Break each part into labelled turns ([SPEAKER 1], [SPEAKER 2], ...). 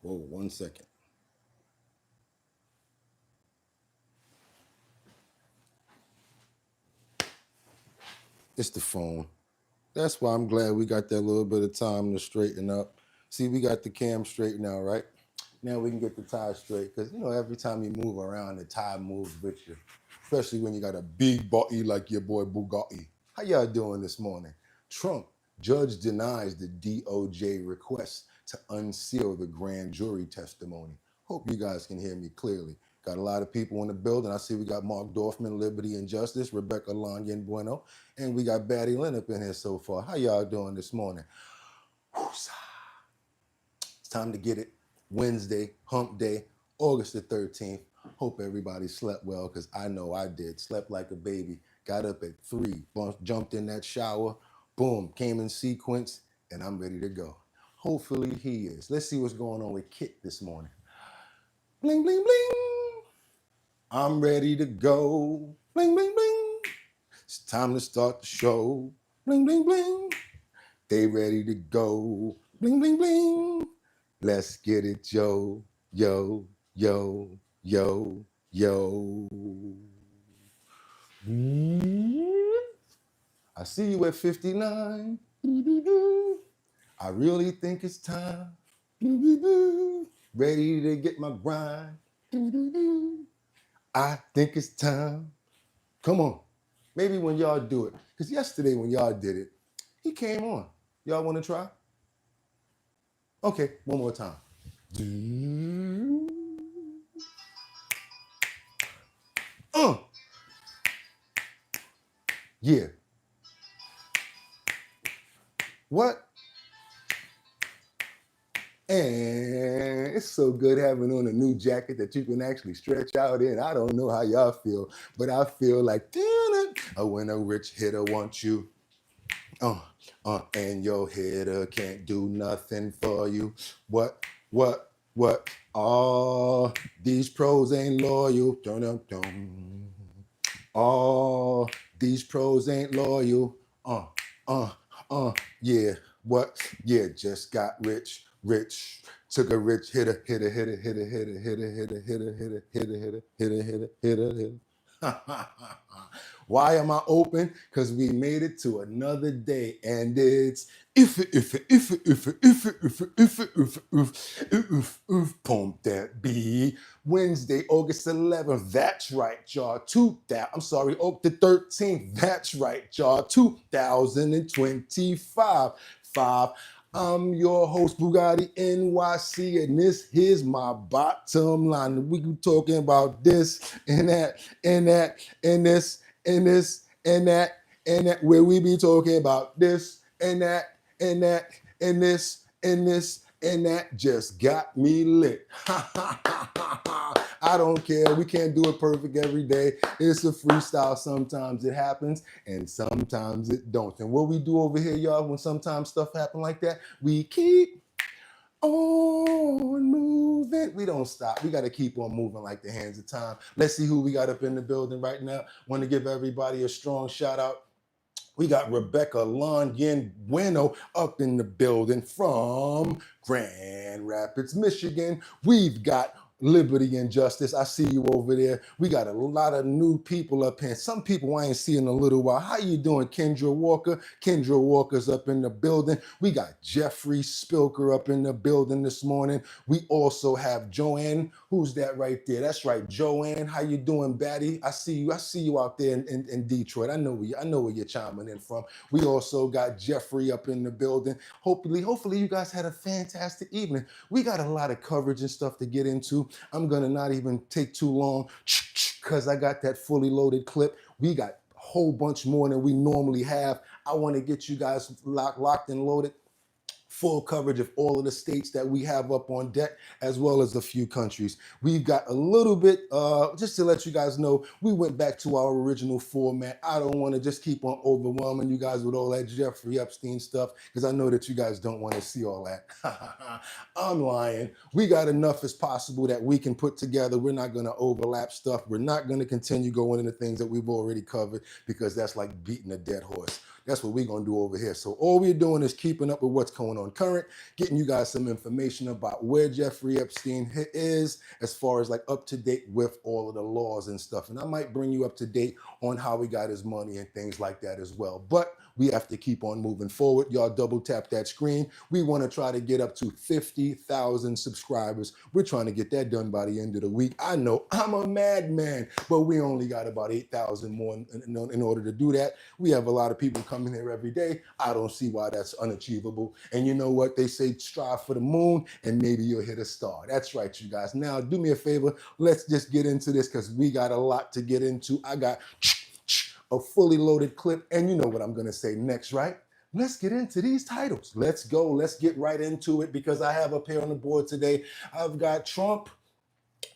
[SPEAKER 1] Whoa, 1 second. It's the phone. That's why I'm glad we got that little bit of time to straighten up. See, we got the cam straight now, right? Now we can get the tie straight because, you know, every time you move around, the tie moves with you, especially when you got a big body like your boy Bugatti. How y'all doing this morning? Trump, judge denies the DOJ request to unseal the grand jury testimony. Hope you guys can hear me clearly. Got a lot of people in the building. I see we got Mark Dorfman, Liberty and Justice, Rebecca Lanyan Bueno, and we got Batty Lynn up in here so far. How y'all doing this morning? It's time to get it. Wednesday, hump day, August the 13th. Hope everybody slept well, because I know I did. Slept like a baby. Got up at 3, jumped in that shower, boom, came in sequence, and I'm ready to go. Hopefully he is. Let's see what's going on with Kit this morning. Bling, bling, bling. I'm ready to go. Bling, bling, bling. It's time to start the show. Bling, bling, bling. They ready to go. Bling, bling, bling. Let's get it, yo, yo, yo, yo, yo. I see you at 59. I really think it's time. Ready to get my grind. I think it's time. Come on. Maybe when y'all do it. Because yesterday when y'all did it, he came on. Y'all want to try? Okay, one more time. Yeah. What? And it's so good having on a new jacket that you can actually stretch out in. I don't know how y'all feel, but I feel like, when a rich hitter wants you, and your hitter can't do nothing for you. What? All these pros ain't loyal. Dun-dun-dun. All these pros ain't loyal. Yeah. What? Yeah, just got rich. Took a rich hitter. Why am I open? Because we made it to another day, and it's pump that be Wednesday, August 11th. That's right, y'all. The 13th. That's right, y'all. 2025. I'm your host, Bugatti NYC, and this is my bottom line. We be talking about this and that, and that, and this, and this, and that, and that, where we be talking about this and that, and that, and this, and this, and that just got me lit. I don't care. We can't do it perfect every day. It's a freestyle. Sometimes it happens and sometimes it don't. And what we do over here, y'all, when sometimes stuff happen like that, we keep on moving. We don't stop. We got to keep on moving like the hands of time. Let's see who we got up in the building right now. Want to give everybody a strong shout out. We got Rebecca Lanyan Bueno up in the building from Grand Rapids, Michigan. We've got Liberty and Justice. I see you over there. We got a lot of new people up here. Some people I ain't seen in a little while. How you doing, Kendra Walker? Kendra Walker's up in the building. We got Jeffrey Spilker up in the building this morning. We also have Joanne. Who's that right there? That's right, Joanne. How you doing, Batty? I see you. I see you out there in Detroit. I know where you're chiming in from. We also got Jeffrey up in the building. Hopefully you guys had a fantastic evening. We got a lot of coverage and stuff to get into. I'm gonna not even take too long because I got that fully loaded clip. We got a whole bunch more than we normally have. I want to get you guys locked and loaded. Full coverage of all of the states that we have up on deck, as well as a few countries. We've got a little bit, just to let you guys know, we went back to our original format. I don't want to just keep on overwhelming you guys with all that Jeffrey Epstein stuff, because I know that you guys don't want to see all that. I'm lying. We got enough as possible that we can put together. We're not going to overlap stuff. We're not going to continue going into things that we've already covered, because that's like beating a dead horse. That's what we're going to do over here. So all we're doing is keeping up with what's going on current, getting you guys some information about where Giuffre Epstein is as far as like up to date with all of the laws and stuff. And I might bring you up to date on how we got his money and things like that as well. But we have to keep on moving forward. Y'all double tap that screen. We want to try to get up to 50,000 subscribers. We're trying to get that done by the end of the week. I know I'm a madman, but we only got about 8,000 more in order to do that. We have a lot of people coming here every day. I don't see why that's unachievable. And you know what? They say strive for the moon and maybe you'll hit a star. That's right, you guys. Now, do me a favor. Let's just get into this because we got a lot to get into. I got a fully loaded clip, and you know what I'm going to say next, right? Let's get into these titles. Let's go. Let's get right into it because I have up here on the board today, I've got Trump,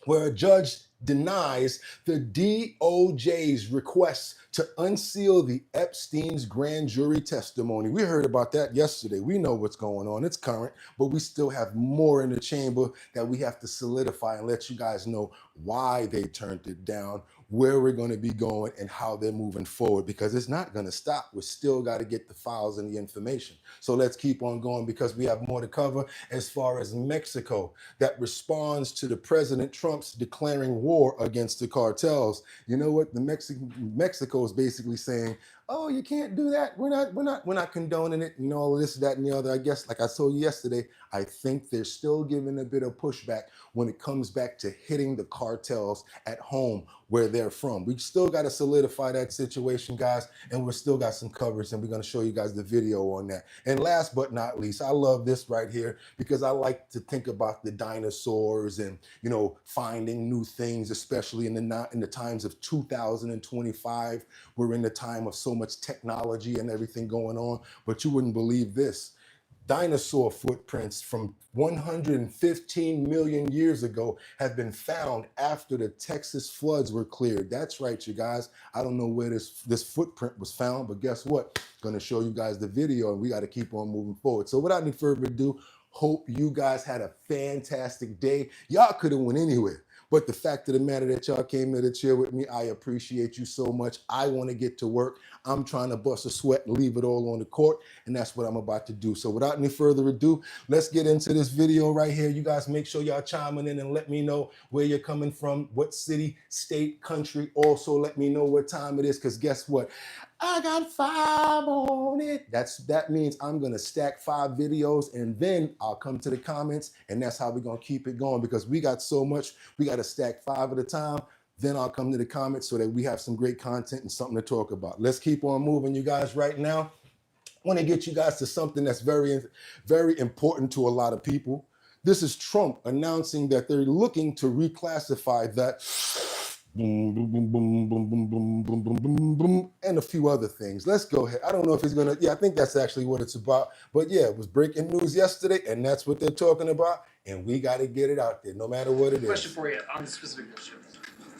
[SPEAKER 1] where a judge denies the DOJ's request to unseal the Epstein's grand jury testimony. We heard about that yesterday. We know what's going on. It's current, but we still have more in the chamber that we have to solidify and let you guys know why they turned it down, where we're going to be going, and how they're moving forward, because it's not going to stop. We still got to get the files and the information. So let's keep on going because we have more to cover as far as Mexico that responds to the President Trump's declaring war against the cartels. You know what? Mexico is basically saying, oh, you can't do that. We're not condoning it and all of this, that, and the other. I guess, like I told you yesterday, I think they're still giving a bit of pushback when it comes back to hitting the cartels at home where they're from. We still got to solidify that situation, guys, and we're still got some coverage, and we're going to show you guys the video on that. And last but not least, I love this right here because I like to think about the dinosaurs and, you know, finding new things, especially in the times of 2025. We're in the time of so much technology and everything going on, but you wouldn't believe this. Dinosaur footprints from 115 million years ago have been found after the Texas floods were cleared. That's right, you guys. I don't know where this footprint was found, but guess what? I'm going to show you guys the video, and we got to keep on moving forward. So without any further ado, hope you guys had a fantastic day. Y'all could have went anywhere. But the fact of the matter that y'all came here to chill with me, I appreciate you so much. I want to get to work. I'm trying to bust a sweat and leave it all on the court, and that's what I'm about to do. So without any further ado, let's get into this video right here. You guys make sure y'all chiming in and let me know where you're coming from, what city, state, country. Also, let me know what time it is, because guess what? I got 5 on it. That means I'm going to stack 5 videos, and then I'll come to the comments, and that's how we're going to keep it going, because we got so much. We got to stack 5 at a time. Then I'll come to the comments so that we have some great content and something to talk about. Let's keep on moving, you guys. Right now, I want to get you guys to something that's very, very important to a lot of people. This is Trump announcing that they're looking to reclassify that boom, boom, boom, boom, boom, boom, boom, boom, boom, boom, boom, and a few other things. Let's go ahead. I don't know if he's gonna, I think that's actually what it's about. But yeah, it was breaking news yesterday, and that's what they're talking about, and we got to get it out there, no matter what it is.
[SPEAKER 2] Question for you on this specific issue.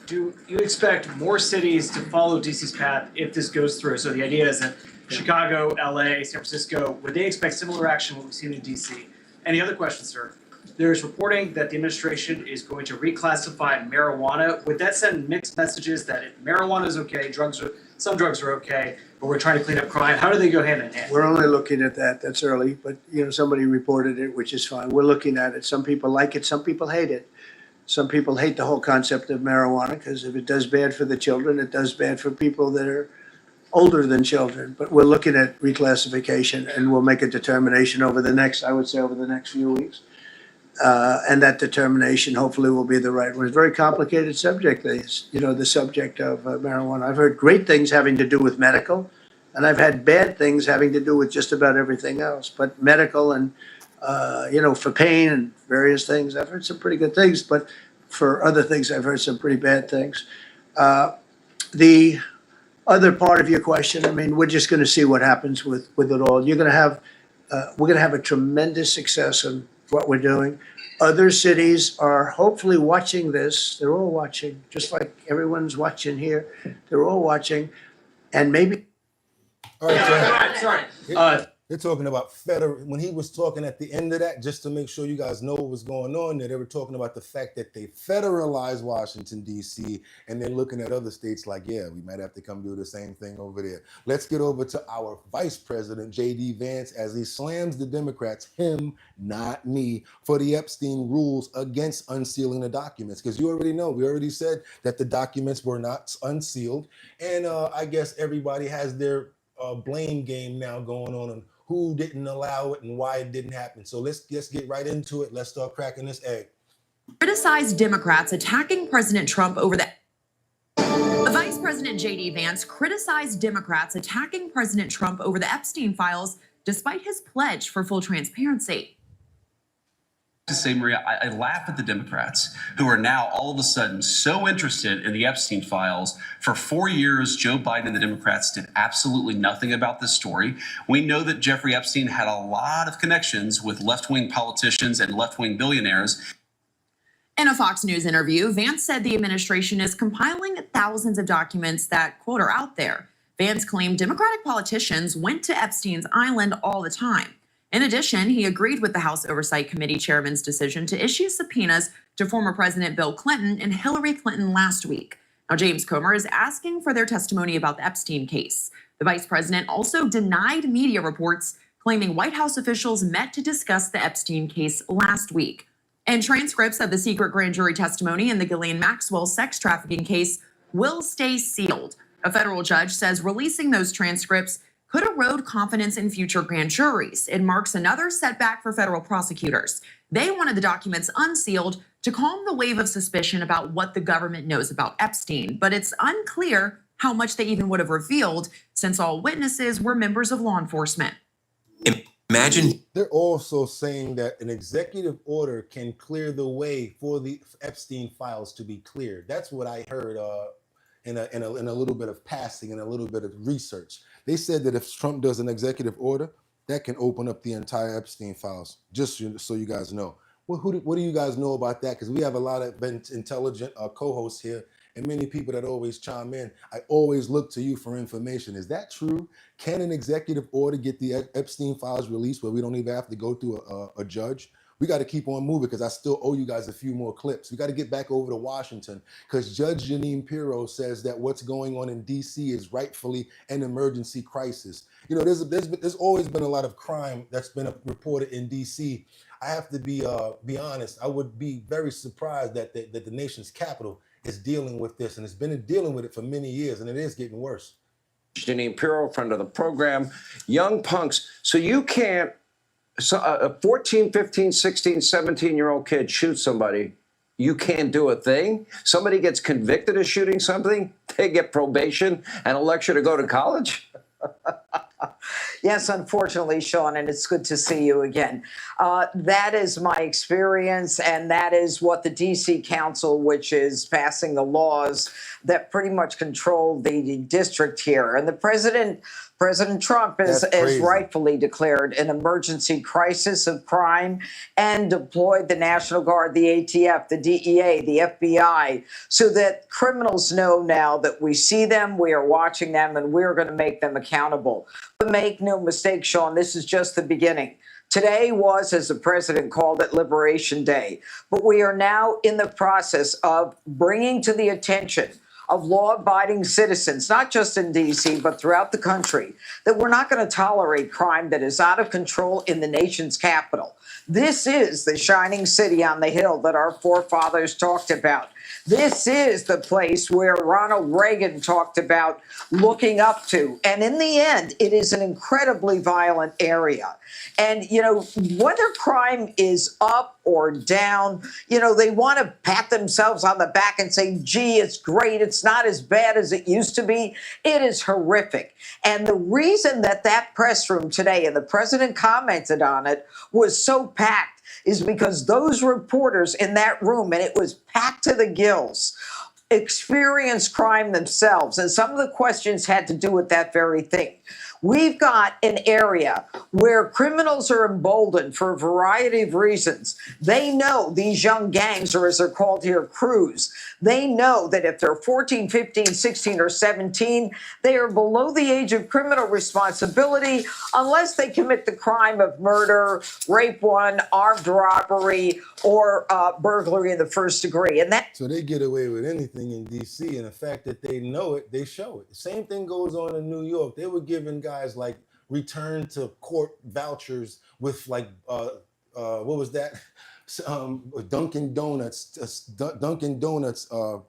[SPEAKER 2] Do you expect more cities to follow DC's path if this goes through? So the idea is that Chicago, LA, San Francisco, would they expect similar action to what we've seen in DC? Any other questions, sir? There's reporting that the administration is going to reclassify marijuana. Would that send mixed messages that if marijuana is okay, some drugs are okay, but we're trying to clean up crime? How do they go hand in hand?
[SPEAKER 3] We're only looking at that. That's early, but somebody reported it, which is fine. We're looking at it. Some people like it. Some people hate it. Some people hate the whole concept of marijuana because if it does bad for the children, it does bad for people that are older than children. But we're looking at reclassification, and we'll make a determination over the next few weeks. And that determination hopefully will be the right one. It's a very complicated subject, the subject of marijuana. I've heard great things having to do with medical, and I've had bad things having to do with just about everything else. But medical and, for pain and various things, I've heard some pretty good things. But for other things, I've heard some pretty bad things. The other part of your question, I mean, we're just going to see what happens with it all. We're going to have a tremendous success in what we're doing. Other cities are hopefully watching this. They're all watching, just like everyone's watching here. They're all watching, and maybe.
[SPEAKER 1] All right,
[SPEAKER 2] sorry.
[SPEAKER 1] They're talking about federal. When he was talking at the end of that, just to make sure you guys know what was going on there, they were talking about the fact that they federalized Washington, D.C., and they're looking at other states like, yeah, we might have to come do the same thing over there. Let's get over to our Vice President, J.D. Vance, as he slams the Democrats, him, not me, for the Epstein rules against unsealing the documents. Because you already know, we already said that the documents were not unsealed. And I guess everybody has their blame game now going on who didn't allow it and why it didn't happen. So let's get right into it. Let's start cracking this egg.
[SPEAKER 4] Criticized Democrats attacking President Trump over the Vice President J.D. Vance criticized Democrats attacking President Trump over the Epstein files despite his pledge for full transparency.
[SPEAKER 5] To say, Maria, I laugh at the Democrats who are now all of a sudden so interested in the Epstein files. For 4 years, Joe Biden and the Democrats did absolutely nothing about this story. We know that Giuffre Epstein had a lot of connections with left-wing politicians and left-wing billionaires.
[SPEAKER 4] In a Fox News interview, Vance said the administration is compiling thousands of documents that, quote, are out there. Vance claimed Democratic politicians went to Epstein's island all the time. In addition, he agreed with the House Oversight Committee chairman's decision to issue subpoenas to former President Bill Clinton and Hillary Clinton last week. Now, James Comer is asking for their testimony about the Epstein case. The vice president also denied media reports claiming White House officials met to discuss the Epstein case last week. And transcripts of the secret grand jury testimony in the Ghislaine Maxwell sex trafficking case will stay sealed. A federal judge says releasing those transcripts could erode confidence in future grand juries. It marks another setback for federal prosecutors. They wanted the documents unsealed to calm the wave of suspicion about what the government knows about Epstein, but it's unclear how much they even would have revealed since all witnesses were members of law enforcement.
[SPEAKER 6] Imagine.
[SPEAKER 1] They're also saying that an executive order can clear the way for the Epstein files to be cleared. That's what I heard in a little bit of passing and a little bit of research. They said that if Trump does an executive order, that can open up the entire Epstein files, just so you guys know. What do you guys know about that? Because we have a lot of intelligent co-hosts here and many people that always chime in. I always look to you for information. Is that true? Can an executive order get the Epstein files released where we don't even have to go through a judge? We got to keep on moving because I still owe you guys a few more clips. We got to get back over to Washington because Judge Jeanine Pirro says that what's going on in D.C. is rightfully an emergency crisis. You know, there's always been a lot of crime that's been reported in D.C. I have to be honest. I would be very surprised that the nation's capital is dealing with this, and it's been dealing with it for many years, and it is getting worse.
[SPEAKER 7] Jeanine Pirro, friend of the program, young punks. So you can't. So a 14, 15, 16, 17-year-old kid shoots somebody, you can't do a thing? Somebody gets convicted of shooting something, they get probation and a lecture to go to college?
[SPEAKER 8] Yes, unfortunately, Sean, and it's good to see you again. That is my experience, and that is what the D.C. Council, which is passing the laws that pretty much control the district here. And the President Trump is rightfully declared an emergency crisis of crime and deployed the National Guard, the ATF, the DEA, the FBI, so that criminals know now that we see them, we are watching them, and we're going to make them accountable. But make no mistake, Sean, this is just the beginning. Today was, as the president called it, Liberation Day. But we are now in the process of bringing to the attention of law-abiding citizens, not just in D.C., but throughout the country, that we're not going to tolerate crime that is out of control in the nation's capital. This is the shining city on the hill that our forefathers talked about. This is the place where Ronald Reagan talked about looking up to. And in the end, it is an incredibly violent area. And, you know, whether crime is up or down, you know, they want to pat themselves on the back and say, gee, it's great. It's not as bad as it used to be. It is horrific. And the reason that press room today, and the president commented on it, was so packed is because those reporters in that room, and it was packed to the gills, experienced crime themselves. And some of the questions had to do with that very thing. We've got an area where criminals are emboldened for a variety of reasons. They know these young gangs, or as they're called here, crews. They know that if they're 14, 15, 16, or 17, they are below the age of criminal responsibility unless they commit the crime of murder, rape one, armed robbery, or burglary in the first degree. And that
[SPEAKER 1] So they get away with anything in D.C. and the fact that they know it, they show it. The same thing goes on in New York. They were giving guys like return to court vouchers with like what was that? Dunkin' Donuts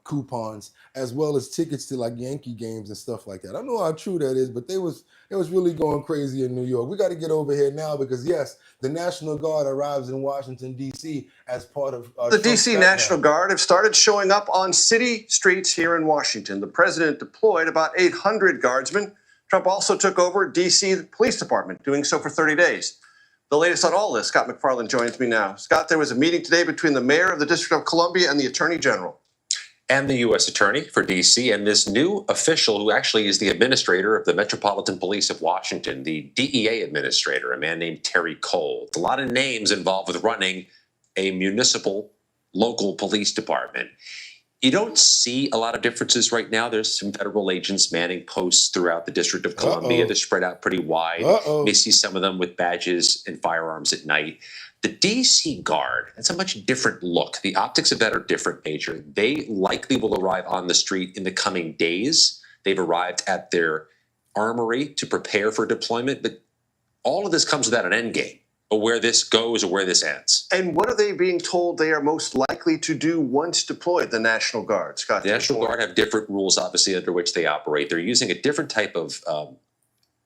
[SPEAKER 1] coupons, as well as tickets to like Yankee games and stuff like that. I don't know how true that is, but it was really going crazy in New York. We got to get over here now because yes, the National Guard arrives in Washington D.C. as part of
[SPEAKER 9] the D.C. National Guard have started showing up on city streets here in Washington. The president deployed about 800 guardsmen. Trump also took over D.C. Police Department, doing so for 30 days. The latest on all this, Scott McFarland joins me now. Scott, there was a meeting today between the mayor of the District of Columbia and the attorney general.
[SPEAKER 6] And the U.S. Attorney for D.C. and this new official who actually is the administrator of the Metropolitan Police of Washington, the DEA administrator, a man named Terry Cole. A lot of names involved with running a municipal local police department. You don't see a lot of differences right now. There's some federal agents manning posts throughout the District of Columbia. They're spread out pretty wide. You may see some of them with badges and firearms at night. The D.C. Guard, it's a much different look. The optics of that are different nature. They likely will arrive on the street in the coming days. They've arrived at their armory to prepare for deployment, but all of this comes without an end game, or where this goes or where this ends.
[SPEAKER 9] And what are they being told they are most likely to do once deployed, the National Guard, Scott?
[SPEAKER 6] The National Guard have different rules, obviously, under which they operate. They're using a different type of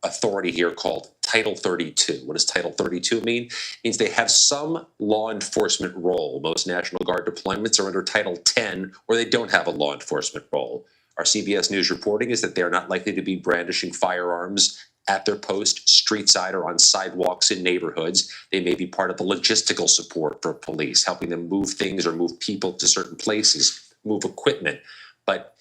[SPEAKER 6] authority here called Title 32. What does Title 32 mean? It means they have some law enforcement role. Most National Guard deployments are under Title 10, or they don't have a law enforcement role. Our CBS News reporting is that they're not likely to be brandishing firearms at their post, street side, or on sidewalks in neighborhoods. They may be part of the logistical support for police, helping them move things or move people to certain places, move equipment. But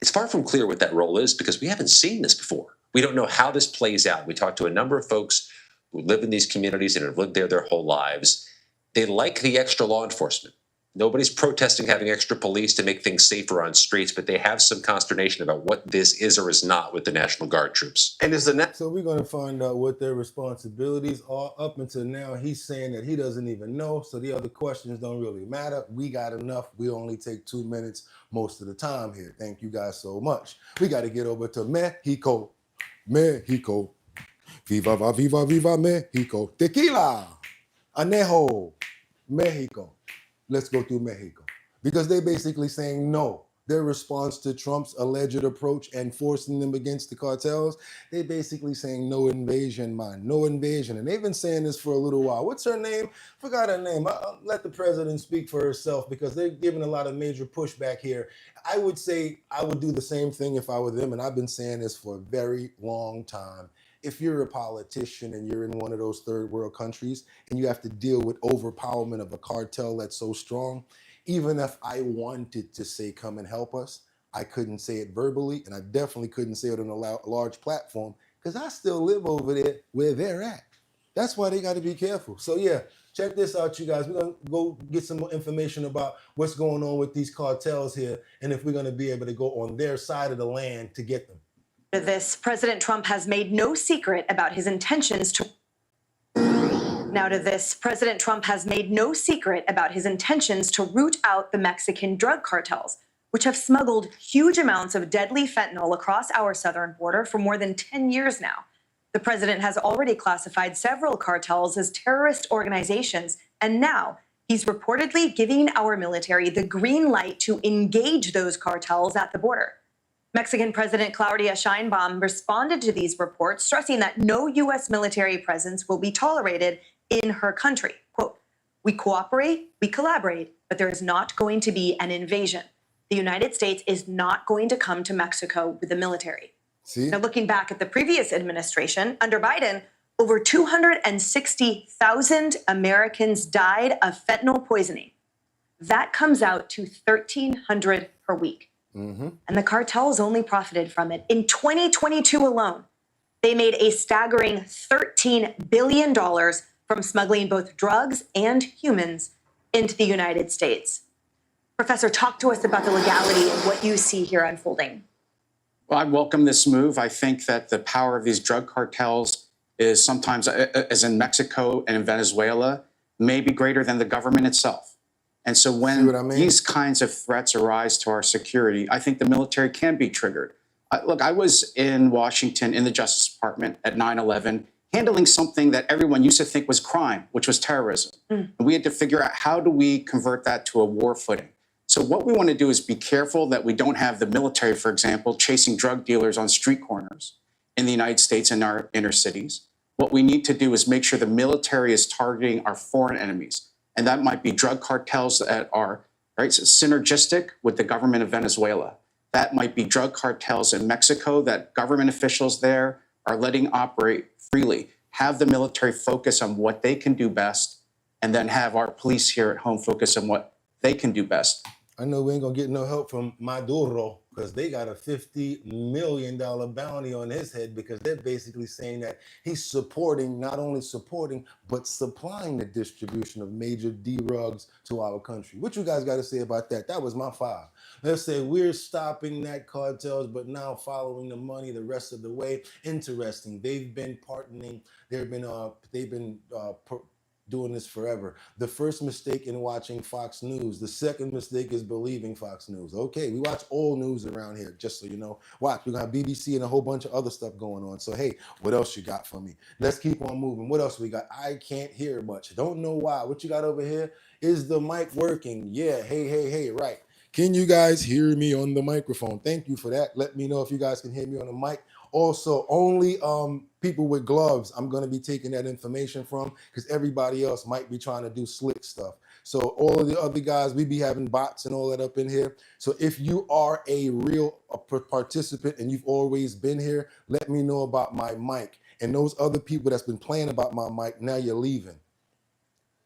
[SPEAKER 6] it's far from clear what that role is because we haven't seen this before. We don't know how this plays out. We talked to a number of folks who live in these communities and have lived there their whole lives. They like the extra law enforcement. Nobody's protesting having extra police to make things safer on streets, but they have some consternation about what this is or is not with the National Guard troops.
[SPEAKER 9] And is the
[SPEAKER 1] So we're going to find out what their responsibilities are. Up until now, he's saying that he doesn't even know. So the other questions don't really matter. We got enough. We only take 2 minutes most of the time here. Thank you guys so much. We got to get over to Mexico. Mexico. Viva, va, viva, viva, Mexico. Tequila. Anejo. Mexico. Let's go through Mexico. Because they're basically saying no. Their response to Trump's alleged approach and forcing them against the cartels, they're basically saying no invasion, man, no invasion. And they've been saying this for a little while. What's her name? Forgot her name. I'll let the president speak for herself because they're giving a lot of major pushback here. I would say I would do the same thing if I were them, and I've been saying this for a very long time. If you're a politician and you're in one of those third world countries and you have to deal with overpowerment of a cartel that's so strong, even if I wanted to say, come and help us, I couldn't say it verbally, and I definitely couldn't say it on a large platform because I still live over there where they're at. That's why they got to be careful. So yeah, check this out, you guys. We're going to go get some more information about what's going on with these cartels here and if we're going to be able to go on their side of the land to get them.
[SPEAKER 10] This, President Trump has made no secret about his intentions to... Now to this, President Trump has made no secret about his intentions to root out the Mexican drug cartels, which have smuggled huge amounts of deadly fentanyl across our southern border for more than 10 years now. The president has already classified several cartels as terrorist organizations, and now he's reportedly giving our military the green light to engage those cartels at the border. Mexican President Claudia Sheinbaum responded to these reports, stressing that no U.S. military presence will be tolerated in her country. Quote, "We cooperate, we collaborate, but there is not going to be an invasion. The United States is not going to come to Mexico with the military."
[SPEAKER 1] See?
[SPEAKER 10] Now, looking back at the previous administration, under Biden, over 260,000 Americans died of fentanyl poisoning. That comes out to 1,300 per week. And the cartels only profited from it. In 2022 alone, They made a staggering $13 billion from smuggling both drugs and humans into the United States. Professor, talk to us about the legality of what you see here unfolding.
[SPEAKER 11] Well, I welcome this move. I think that the power of these drug cartels is sometimes, as in Mexico and in Venezuela, may be greater than the government itself. And so when these kinds of threats arise to our security, I think the military can be triggered. Look, I was in Washington in the Justice Department at 9/11, handling something that everyone used to think was crime, which was terrorism. And we had to figure out, how do we convert that to a war footing? So what we want to do is be careful that we don't have the military, for example, chasing drug dealers on street corners in the United States and our inner cities. What we need to do is make sure the military is targeting our foreign enemies. And that might be drug cartels that are synergistic with the government of Venezuela. That might be drug cartels in Mexico that government officials there are letting operate freely. Have the military focus on what they can do best, and then have our police here at home focus on what they can do best.
[SPEAKER 1] I know we ain't gonna get no help from Maduro, because they got a $50 million bounty on his head, because they're basically saying that he's supporting, not only supporting, but supplying the distribution of major drugs to our country. What you guys got to say about that? That was my 5. Let's say we're stopping that cartels, but now following the money the rest of the way. Interesting. They've been partnering. They've been doing this forever. The first mistake in watching Fox News. The second mistake is believing Fox News. Okay, we watch all news around here, just so you know. Watch, we're gonna have BBC and a whole bunch of other stuff going on. So hey, what else you got for me? Let's keep on moving. What else we got? I can't hear much. Don't know why. What you got over here? Is the mic working? Yeah, hey, right. Can you guys hear me on the microphone? Thank you for that. Let me know if you guys can hear me on the mic. Also, only people with gloves, I'm going to be taking that information from, because everybody else might be trying to do slick stuff. So all of the other guys, we be having bots and all that up in here. So if you are a real participant and you've always been here, let me know about my mic. And those other people that's been playing about my mic, now you're leaving.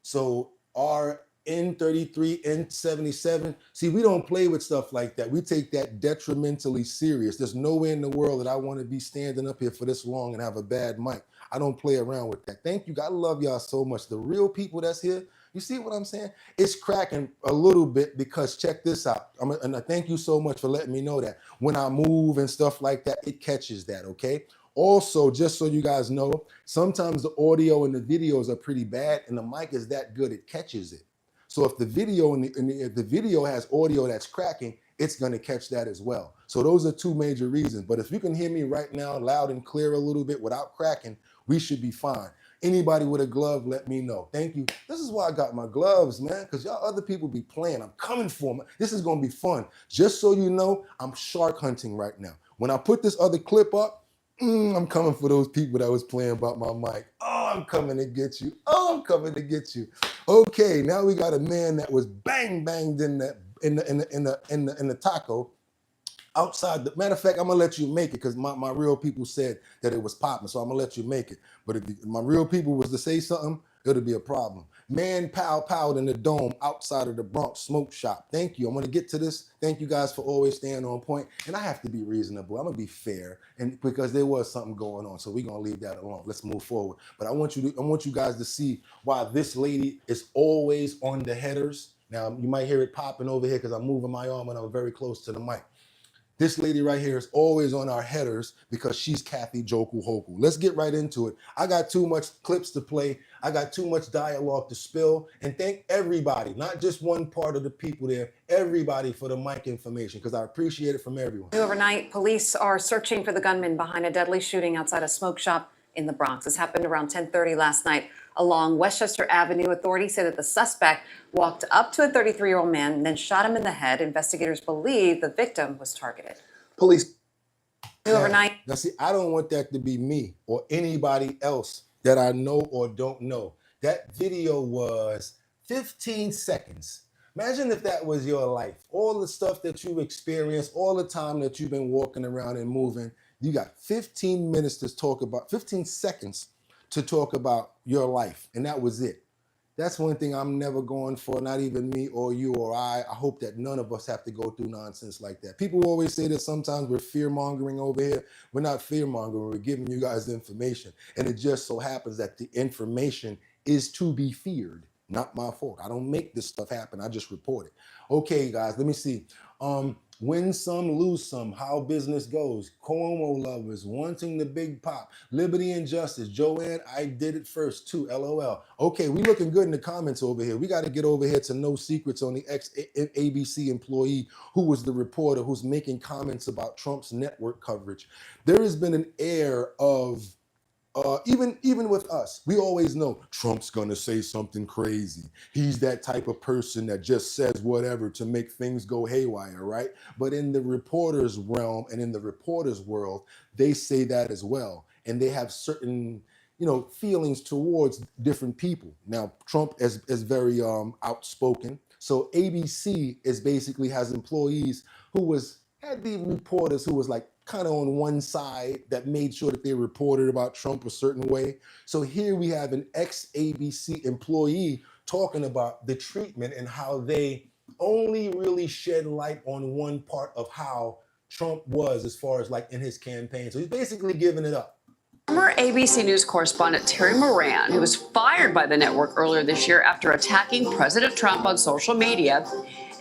[SPEAKER 1] So our N33, N77. See, we don't play with stuff like that. We take that detrimentally serious. There's nowhere in the world that I want to be standing up here for this long and have a bad mic. I don't play around with that. Thank you. I love y'all so much. The real people that's here, you see what I'm saying? It's cracking a little bit, because check this out. And I thank you so much for letting me know that. When I move and stuff like that, it catches that, okay? Also, just so you guys know, sometimes the audio and the videos are pretty bad, and the mic is that good, it catches it. So if the video if the video has audio that's cracking, it's going to catch that as well. So those are 2 major reasons. But if you can hear me right now loud and clear a little bit without cracking, we should be fine. Anybody with a glove, let me know. Thank you. This is why I got my gloves, man, because y'all other people be playing. I'm coming for them. This is going to be fun. Just so you know, I'm shark hunting right now. When I put this other clip up, I'm coming for those people that was playing about my mic. Oh, I'm coming to get you. Oh, I'm coming to get you. Okay, now we got a man that was banged in the taco outside. The matter of fact, I'm gonna let you make it, because my real people said that it was popping, so I'm gonna let you make it. But if my real people was to say something, it'll be a problem. Man powed in the dome outside of the Bronx smoke shop. Thank you. I'm going to get to this. Thank you guys for always staying on point. And I have to be reasonable. I'm going to be fair, and because there was something going on. So we're going to leave that alone. Let's move forward. But I want you guys to see why this lady is always on the headers. Now, you might hear it popping over here because I'm moving my arm and I'm very close to the mic. This lady right here is always on our headers because she's Kathy Joku Hoku. Let's get right into it. I got too much clips to play. I got too much dialogue to spill. And thank everybody, not just one part of the people there, everybody for the mic information, because I appreciate it from everyone.
[SPEAKER 12] Overnight, police are searching for the gunman behind a deadly shooting outside a smoke shop in the Bronx. This happened around 10:30 last night along Westchester Avenue. Authorities say that the suspect walked up to a 33-year-old man and then shot him in the head. Investigators believe the victim was targeted.
[SPEAKER 1] Police.
[SPEAKER 12] Overnight.
[SPEAKER 1] Now, see, I don't want that to be me or anybody else that I know or don't know. That video was 15 seconds. Imagine if that was your life. All the stuff that you've experienced, all the time that you've been walking around and moving. You got 15 minutes to talk about, 15 seconds to talk about your life. And that was it. That's one thing I'm never going for, not even me or you or I. I hope that none of us have to go through nonsense like that. People always say that sometimes we're fear-mongering over here. We're not fear-mongering, we're giving you guys information. And it just so happens that the information is to be feared. Not my fault. I don't make this stuff happen. I just report it. Okay, guys, let me see. Win some, lose some, how business goes. Cuomo lovers wanting the big pop. Liberty and justice. Joanne, I did it first too. LOL. Okay, we looking good in the comments over here. We got to get over here to No Secrets on the ex-ABC employee who was the reporter who's making comments about Trump's network coverage. There has been an air of even with us, we always know Trump's gonna say something crazy. He's that type of person that just says whatever to make things go haywire, right? But in the reporter's realm and in the reporter's world, they say that as well. And they have certain, feelings towards different people. Now, Trump is very outspoken. So ABC is basically has employees had the reporters who was like kind of on one side that made sure that they reported about Trump a certain way. So here we have an ex-ABC employee talking about the treatment and how they only really shed light on one part of how Trump was as far as like in his campaign. So he's basically giving it up.
[SPEAKER 13] Former ABC News correspondent Terry Moran, who was fired by the network earlier this year after attacking President Trump on social media,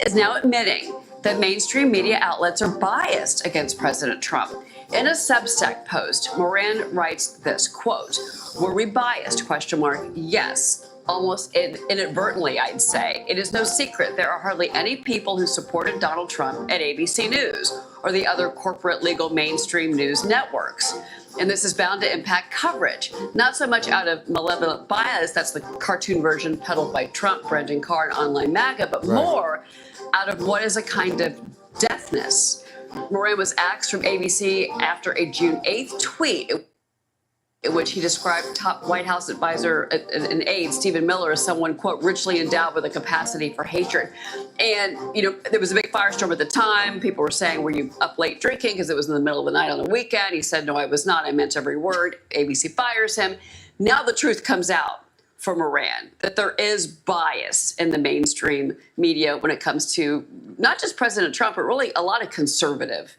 [SPEAKER 13] is now admitting that mainstream media outlets are biased against President Trump. In a Substack post, Moran writes this, quote, "Were we biased, ? Yes, almost inadvertently, I'd say. It is no secret there are hardly any people who supported Donald Trump at ABC News or the other corporate legal mainstream news networks. And this is bound to impact coverage, not so much out of malevolent bias, that's the cartoon version peddled by Trump, Brendan Carr, and Online MAGA, but more out of what is a kind of deafness." Moran was axed from ABC after a June 8th tweet in which he described top White House advisor and aide Stephen Miller as someone, quote, richly endowed with a capacity for hatred. And, there was a big firestorm at the time. People were saying, were you up late drinking? Because it was in the middle of the night on the weekend. He said, no, I was not. I meant every word. ABC fires him. Now the truth comes out for Moran, that there is bias in the mainstream media when it comes to not just President Trump, but really a lot of conservative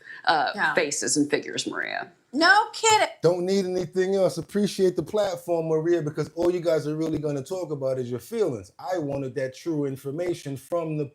[SPEAKER 13] faces and figures, Maria.
[SPEAKER 4] No kidding.
[SPEAKER 1] Don't need anything else. Appreciate the platform, Maria, because all you guys are really going to talk about is your feelings. I wanted that true information from the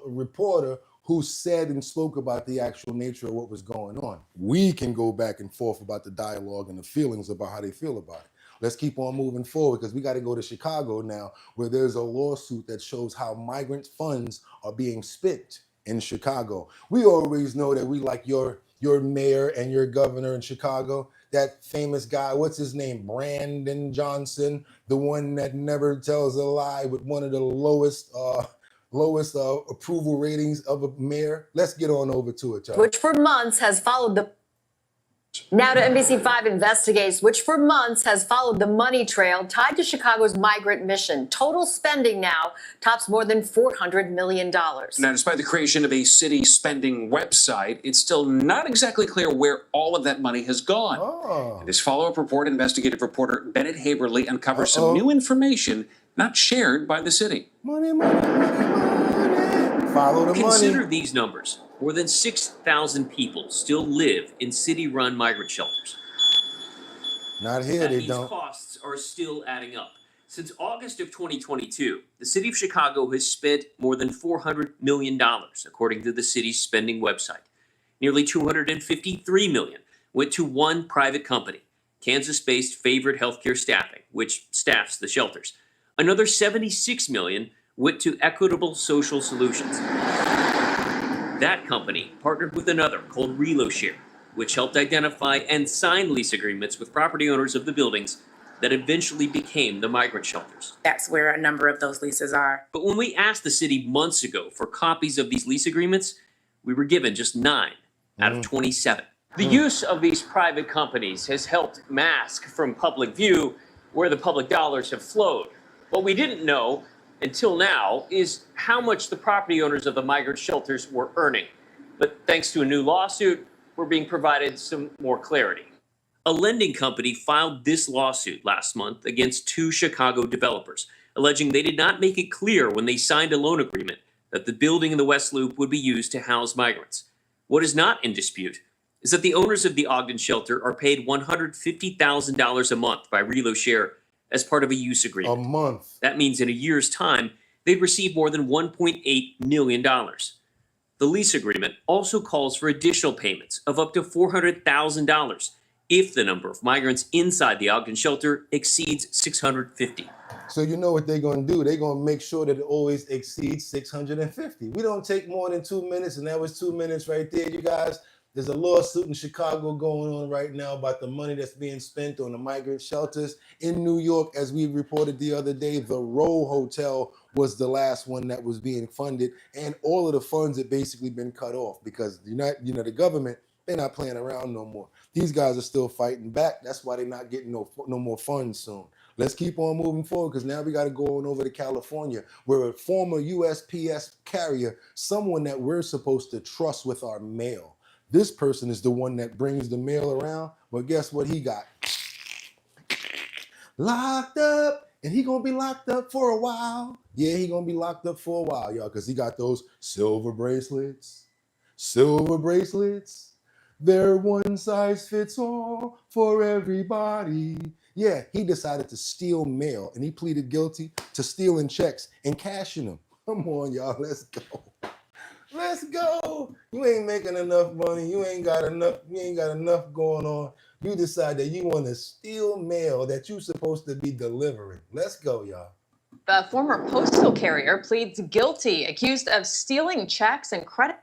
[SPEAKER 1] reporter who said and spoke about the actual nature of what was going on. We can go back and forth about the dialogue and the feelings about how they feel about it. Let's keep on moving forward because we got to go to Chicago now, where there's a lawsuit that shows how migrant funds are being spent in Chicago. We always know that we like your mayor and your governor in Chicago, that famous guy, what's his name? Brandon Johnson, the one that never tells a lie with one of the lowest approval ratings of a mayor. Let's get on over to it, y'all.
[SPEAKER 14] Which for months has followed the Now to NBC5 investigates, which for months has followed the money trail tied to Chicago's migrant mission. Total spending now tops more than $400 million.
[SPEAKER 15] Now, despite the creation of a city spending website, it's still not exactly clear where all of that money has gone.
[SPEAKER 1] Oh.
[SPEAKER 15] This follow-up report, investigative reporter Bennett Haberly uncovers some new information not shared by the city.
[SPEAKER 1] Money, money, money, money. Follow the money.
[SPEAKER 16] Consider these numbers. More than 6,000 people still live in city-run migrant shelters.
[SPEAKER 1] Not here, they don't.
[SPEAKER 16] These costs are still adding up. Since August of 2022, the city of Chicago has spent more than $400 million, according to the city's spending website. Nearly $253 million went to one private company, Kansas-based Favorite Healthcare Staffing, which staffs the shelters. Another $76 million went to Equitable Social Solutions. That company partnered with another called ReloShare, which helped identify and sign lease agreements with property owners of the buildings that eventually became the migrant shelters.
[SPEAKER 17] That's where a number of those leases are.
[SPEAKER 16] But when we asked the city months ago for copies of these lease agreements, we were given just 9 out of 27. The use of these private companies has helped mask from public view where the public dollars have flowed. What we didn't know until now is how much the property owners of the migrant shelters were earning. But thanks to a new lawsuit, we're being provided some more clarity. A lending company filed this lawsuit last month against 2 Chicago developers, alleging they did not make it clear when they signed a loan agreement that the building in the West Loop would be used to house migrants. What is not in dispute is that the owners of the Ogden shelter are paid $150,000 a month by ReloShare as part of a use agreement.
[SPEAKER 1] A month.
[SPEAKER 16] That means in a year's time, they'd receive more than $1.8 million. The lease agreement also calls for additional payments of up to $400,000 if the number of migrants inside the Ogden shelter exceeds 650.
[SPEAKER 1] So you know what they're going to do? They're going to make sure that it always exceeds 650. We don't take more than 2 minutes, and that was 2 minutes right there, you guys. There's a lawsuit in Chicago going on right now about the money that's being spent on the migrant shelters. In New York, as we reported the other day, the Row Hotel was the last one that was being funded, and all of the funds had basically been cut off because the government, they're not playing around no more. These guys are still fighting back. That's why they're not getting no more funds soon. Let's keep on moving forward because now we got to go on over to California, where a former USPS carrier, someone that we're supposed to trust with our mail. This person is the one that brings the mail around, but guess what he got? Locked up, and he gonna be locked up for a while. Yeah, he gonna be locked up for a while, y'all, because he got those silver bracelets. Silver bracelets, they're one size fits all for everybody. Yeah, he decided to steal mail, and he pleaded guilty to stealing checks and cashing them. Come on, y'all, let's go. Let's go. You ain't making enough money. You ain't got enough going on. You decide that you want to steal mail that you're supposed to be delivering. Let's go, y'all.
[SPEAKER 18] The former Postal carrier pleads guilty, accused of stealing checks and credit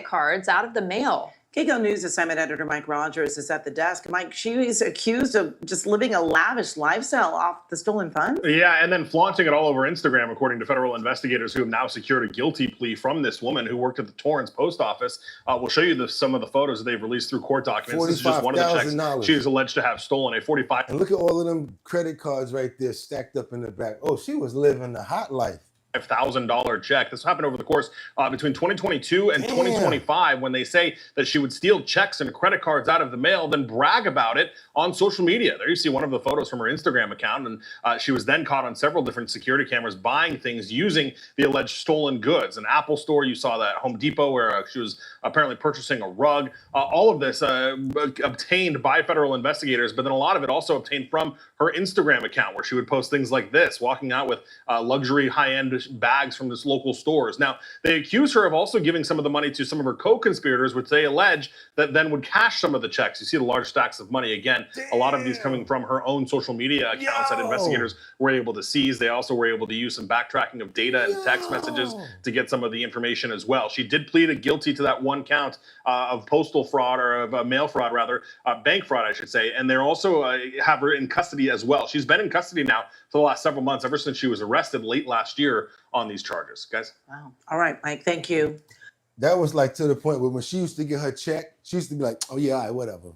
[SPEAKER 18] cards out of the mail.
[SPEAKER 19] KGO News assignment editor Mike Rogers is at the desk. Mike, she is accused of just living a lavish lifestyle off the stolen funds.
[SPEAKER 20] Yeah, and then flaunting it all over Instagram, according to federal investigators who have now secured a guilty plea from this woman who worked at the Torrance post office. We'll show you some of the photos that they've released through court documents. This is just one of the checks she is alleged to have stolen, a $45,000.
[SPEAKER 1] And look at all of them credit cards right there stacked up in the back. Oh, she was living the hot life.
[SPEAKER 20] $5,000 check. This happened over the course between 2022 and 2025 when they say that she would steal checks and credit cards out of the mail, then brag about it on social media. There you see one of the photos from her Instagram account, and she was then caught on several different security cameras buying things using the alleged stolen goods. An Apple store, you saw that Home Depot where she was apparently purchasing a rug. All of this obtained by federal investigators, but then a lot of it also obtained from her Instagram account where she would post things like this, walking out with luxury high-end bags from this local stores. Now, they accuse her of also giving some of the money to some of her co-conspirators, which they allege that then would cash some of the checks. You see the large stacks of money. Again, a lot of these coming from her own social media accounts that investigators were able to seize. They also were able to use some backtracking of data and text messages to get some of the information as well. She did plead guilty to that one count of postal fraud, or of mail fraud rather, bank fraud, I should say. And they're also have her in custody as well. She's been in custody now for the last several months, ever since she was arrested late last year on these charges. Guys?
[SPEAKER 19] Wow. All right, Mike, thank you.
[SPEAKER 1] That was like to the point where when she used to get her check, she used to be like, oh yeah, all right, whatever.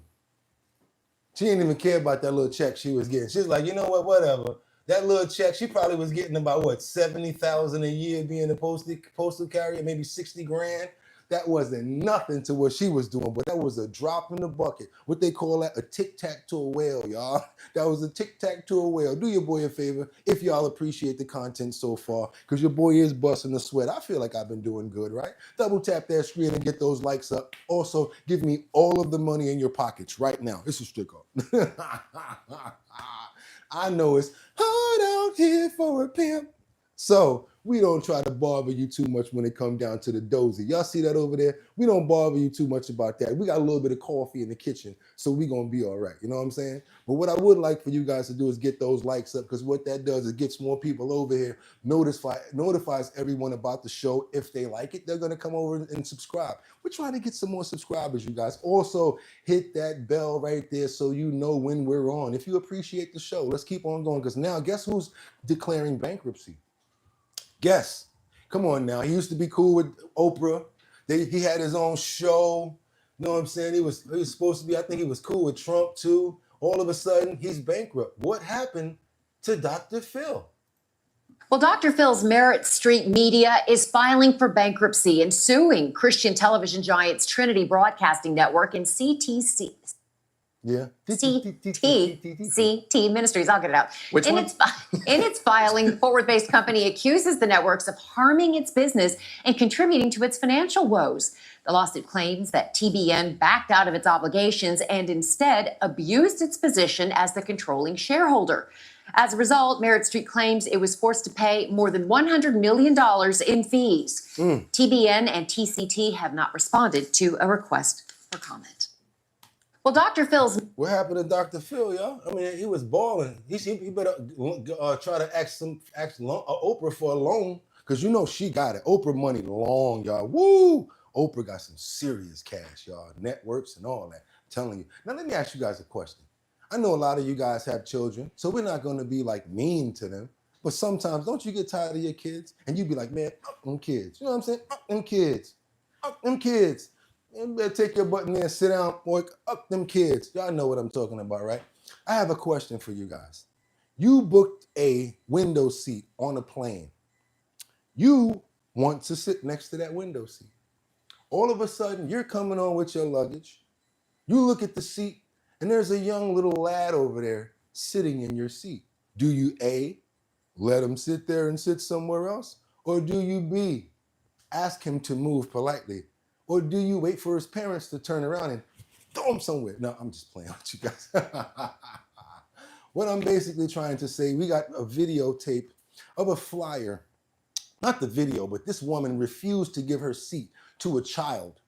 [SPEAKER 1] She didn't even care about that little check she was getting. She was like, you know what, whatever. That little check, she probably was getting about what, 70,000 a year being a postal carrier, maybe 60 grand. That wasn't nothing to what she was doing, but that was a drop in the bucket. What they call that, a tic-tac-toe whale, y'all. That was a tic-tac-toe whale. Do your boy a favor if y'all appreciate the content so far, because your boy is busting a sweat. I feel like I've been doing good, right? Double tap that screen and get those likes up. Also, give me all of the money in your pockets right now. It's a stick up. I know it's hard out here for a pimp. So we don't try to bother you too much when it comes down to the dozy. Y'all see that over there? We don't bother you too much about that. We got a little bit of coffee in the kitchen, so we gonna be all right. You know what I'm saying? But what I would like for you guys to do is get those likes up, because what that does is it gets more people over here, notifies everyone about the show. If they like it, they're gonna come over and subscribe. We're trying to get some more subscribers, you guys. Also, hit that bell right there so you know when we're on. If you appreciate the show, let's keep on going, because now guess who's declaring bankruptcy? Guess. Come on now. He used to be cool with Oprah. He had his own show. You know what I'm saying? He was supposed to be, I think he was cool with Trump too. All of a sudden, he's bankrupt. What happened to Dr. Phil?
[SPEAKER 14] Well, Dr. Phil's Merit Street Media is filing for bankruptcy and suing Christian television giants Trinity Broadcasting Network and CTC.
[SPEAKER 1] Yeah.
[SPEAKER 14] CTCT Ministries, I'll get it out.
[SPEAKER 11] Which
[SPEAKER 14] in
[SPEAKER 11] one?
[SPEAKER 14] In its filing, the Forward-based company accuses the networks of harming its business and contributing to its financial woes. The lawsuit claims that TBN backed out of its obligations and instead abused its position as the controlling shareholder. As a result, Merritt Street claims it was forced to pay more than $100 million in fees. TBN and TCT have not responded to a request for comment. Well, Dr. Phil's...
[SPEAKER 1] What happened to Dr. Phil, y'all? I mean, he was balling. He better try to ask Oprah for a loan, because you know she got it. Oprah money long, y'all. Woo! Oprah got some serious cash, y'all. Networks and all that. I'm telling you. Now, let me ask you guys a question. I know a lot of you guys have children, so we're not going to be like mean to them. But sometimes, don't you get tired of your kids? And you be like, man, fuck them kids. You know what I'm saying? Fuck them kids. Fuck them kids. You better take your butt in there and sit down, boy. Fuck them kids. Y'all know what I'm talking about, right? I have a question for you guys. You booked a window seat on a plane. You want to sit next to that window seat. All of a sudden, you're coming on with your luggage. You look at the seat, and there's a young little lad over there sitting in your seat. Do you A, let him sit there and sit somewhere else? Or do you B, ask him to move politely? Or do you wait for his parents to turn around and throw him somewhere? No, I'm just playing with you guys. What I'm basically trying to say, we got a videotape of a flyer. Not the video, but this woman refused to give her seat to a child.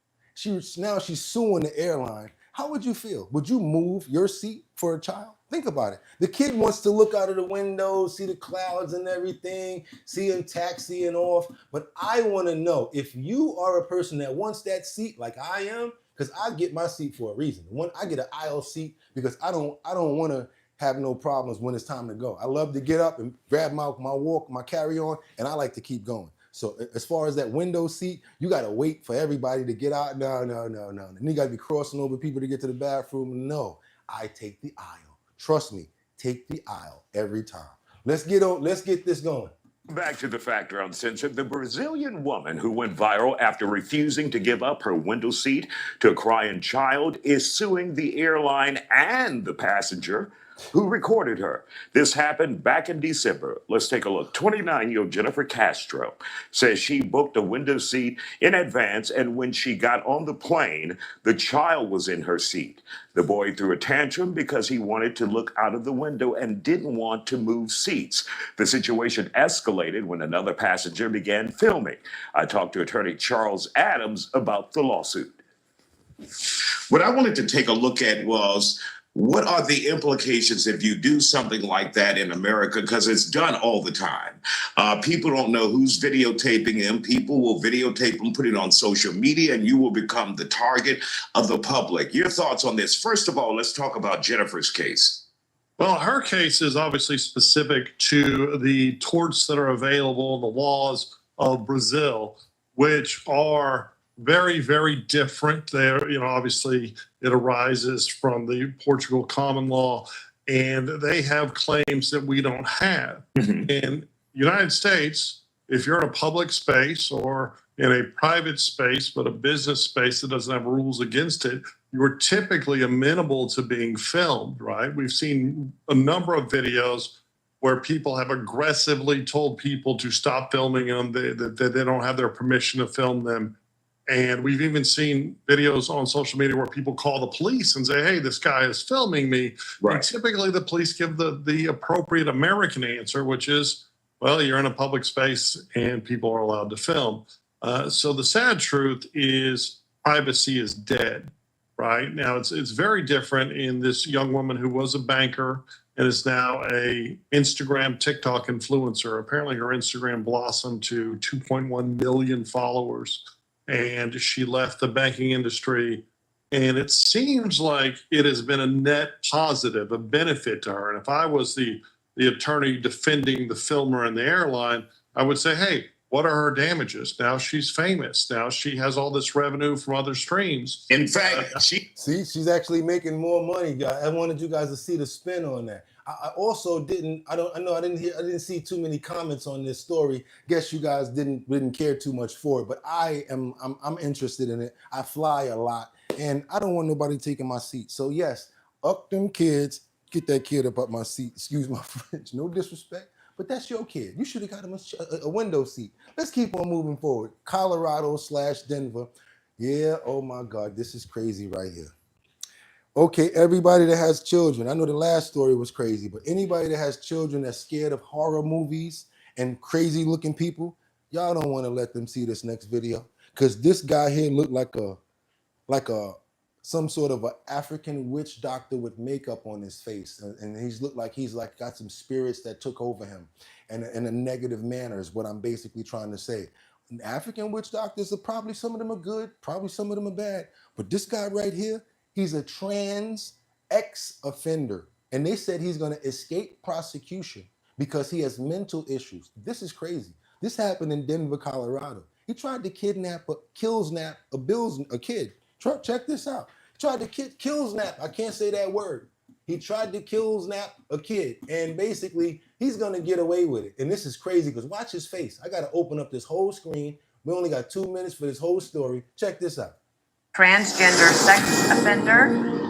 [SPEAKER 1] Now she's suing the airline. How would you feel? Would you move your seat for a child? Think about it. The kid wants to look out of the window, see the clouds and everything, see him taxiing off. But I want to know, if you are a person that wants that seat like I am, because I get my seat for a reason. I get an aisle seat because I don't want to have no problems when it's time to go. I love to get up and grab my carry-on, and I like to keep going. So as far as that window seat, you got to wait for everybody to get out. No. And you got to be crossing over people to get to the bathroom. No, I take the aisle. Trust me, take the aisle every time. Let's get this going.
[SPEAKER 21] Back to the Factor Uncensored. The Brazilian woman who went viral after refusing to give up her window seat to a crying child is suing the airline and the passenger who recorded her. This happened back in December. Let's take a look. 29-year-old Giuffre Castro says she booked a window seat in advance, and when she got on the plane, the child was in her seat. The boy threw a tantrum because he wanted to look out of the window and didn't want to move seats. The situation escalated when another passenger began filming. I talked to attorney Charles Adams about the lawsuit.
[SPEAKER 22] What I wanted to take a look at was, what are the implications if you do something like that in America? Because it's done all the time. People don't know who's videotaping them. People will videotape them, put it on social media, and you will become the target of the public. Your thoughts on this? First of all, let's talk about Jennifer's case.
[SPEAKER 23] Well, her case is obviously specific to the torts that are available in the laws of Brazil, which are very, very different. There, obviously it arises from the Portugal common law, and they have claims that we don't have. In the United States, if you're in a public space or in a private space, but a business space that doesn't have rules against it, you're typically amenable to being filmed, right? We've seen a number of videos where people have aggressively told people to stop filming them, that they don't have their permission to film them. And we've even seen videos on social media where people call the police and say, hey, this guy is filming me. Right. And typically the police give the appropriate American answer, which is, well, you're in a public space and people are allowed to film. So the sad truth is privacy is dead, right? Now, it's very different in this young woman who was a banker and is now a Instagram, TikTok influencer. Apparently her Instagram blossomed to 2.1 million followers. And she left the banking industry. And it seems like it has been a net positive, a benefit to her. And if I was the attorney defending the filmer and the airline, I would say, hey, what are her damages? Now she's famous. Now she has all this revenue from other streams.
[SPEAKER 22] In fact,
[SPEAKER 1] she's actually making more money, guys. I wanted you guys to see the spin on that. I also didn't see too many comments on this story. Guess you guys didn't care too much for it, but I'm interested in it. I fly a lot and I don't want nobody taking my seat. So yes, Up them kids. Get that kid up my seat. Excuse my French. No disrespect, but that's your kid. You should have got him a window seat. Let's keep on moving forward. Colorado/Denver. Yeah, oh my God, this is crazy right here. Okay, everybody that has children. I know the last story was crazy, but anybody that has children that's scared of horror movies and crazy looking people, y'all don't want to let them see this next video. Because this guy here looked like some sort of an African witch doctor with makeup on his face, and he's looked like he's like got some spirits that took over him, and in a negative manner is what I'm basically trying to say. African witch doctors are probably, some of them are good, probably some of them are bad, but this guy right here, he's a trans ex-offender, and they said he's going to escape prosecution because he has mental issues. This is crazy. This happened in Denver, Colorado. He tried to kidnap a kid. Check this out. He tried to killsnap. I can't say that word. He tried to killsnap a kid, and basically he's gonna get away with it. And this is crazy because watch his face. I gotta open up this whole screen. We only got 2 minutes for this whole story. Check this out.
[SPEAKER 2] Transgender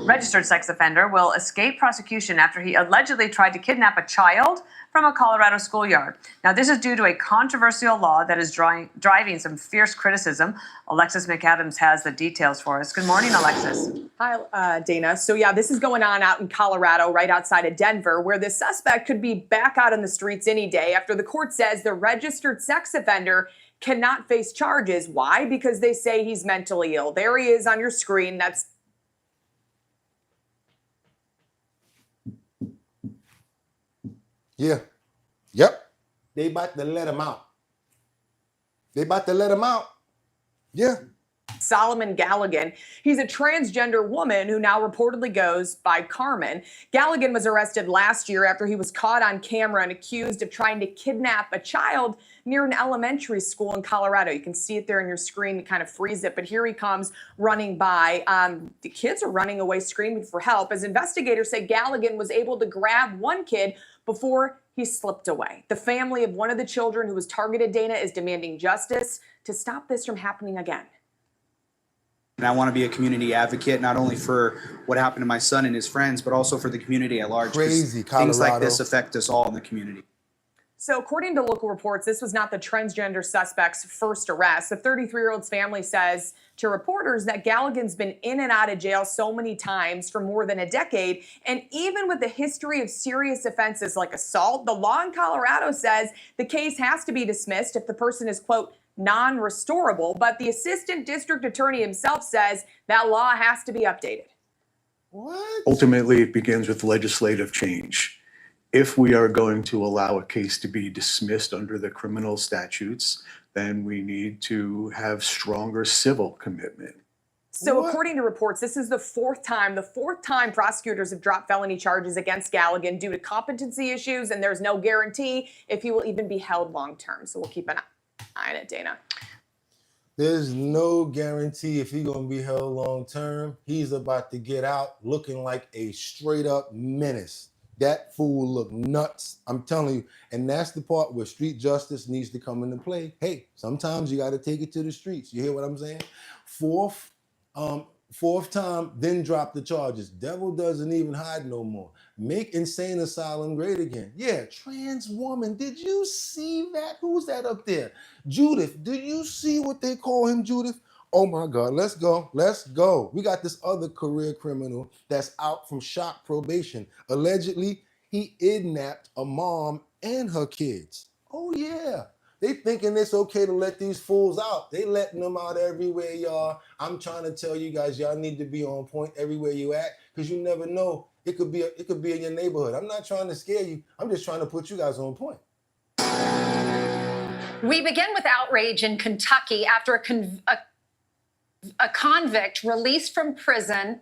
[SPEAKER 2] registered sex offender will escape prosecution after he allegedly tried to kidnap a child from a Colorado schoolyard. Now, this is due to a controversial law that is driving some fierce criticism. Alexis McAdams has the details for us. Good morning, Alexis.
[SPEAKER 3] Hi, Dana. So yeah, this is going on out in Colorado, right outside of Denver, where the suspect could be back out on the streets any day after the court says the registered sex offender cannot face charges. Why? Because they say he's mentally ill. There he is on your screen. That's
[SPEAKER 1] Yeah. Yep. They about to let him out. Yeah.
[SPEAKER 3] Solomon Galligan. He's a transgender woman who now reportedly goes by Carmen. Galligan was arrested last year after he was caught on camera and accused of trying to kidnap a child near an elementary school in Colorado. You can see it there on your screen. You kind of freeze it, but here he comes running by. The kids are running away screaming for help as investigators say Galligan was able to grab one kid before he slipped away. The family of one of the children who was targeted, Dana, is demanding justice to stop this from happening again.
[SPEAKER 5] And I want to be a community advocate, not only for what happened to my son and his friends, but also for the community at large.
[SPEAKER 1] Crazy,
[SPEAKER 5] things like
[SPEAKER 1] Colorado.
[SPEAKER 5] this affect us all in the community.
[SPEAKER 3] So according to local reports, this was not the transgender suspect's first arrest. The 33-year-old's family says to reporters that Galligan's been in and out of jail so many times for more than a decade. And even with a history of serious offenses like assault, the law in Colorado says the case has to be dismissed if the person is, quote, non-restorable. But the assistant district attorney himself says that law has to be updated.
[SPEAKER 1] What?
[SPEAKER 24] Ultimately, it begins with legislative change. If we are going to allow a case to be dismissed under the criminal statutes, then we need to have stronger civil commitment.
[SPEAKER 3] So according to reports, this is the fourth time prosecutors have dropped felony charges against Galligan due to competency issues, and there's no guarantee if he will even be held long term. So we'll keep an eye on it, Dana.
[SPEAKER 1] There's no guarantee if he's going to be held long term. He's about to get out looking like a straight up menace. That fool look nuts. I'm telling you. And that's the part where street justice needs to come into play. Hey, sometimes you got to take it to the streets. You hear what I'm saying? Fourth time, then drop the charges. Devil doesn't even hide no more. Make insane asylum great again. Yeah, trans woman. Did you see that? Who's that up there? Judith. Do you see what they call him, Judith? Oh my God, let's go. Let's go. We got this other career criminal that's out from shock probation. Allegedly, he kidnapped a mom and her kids. Oh yeah. They thinking it's okay to let these fools out. They letting them out everywhere, y'all. I'm trying to tell you guys, y'all need to be on point everywhere you at, because you never know. It could be in your neighborhood. I'm not trying to scare you. I'm just trying to put you guys on point.
[SPEAKER 25] We begin with outrage in Kentucky after a convict released from prison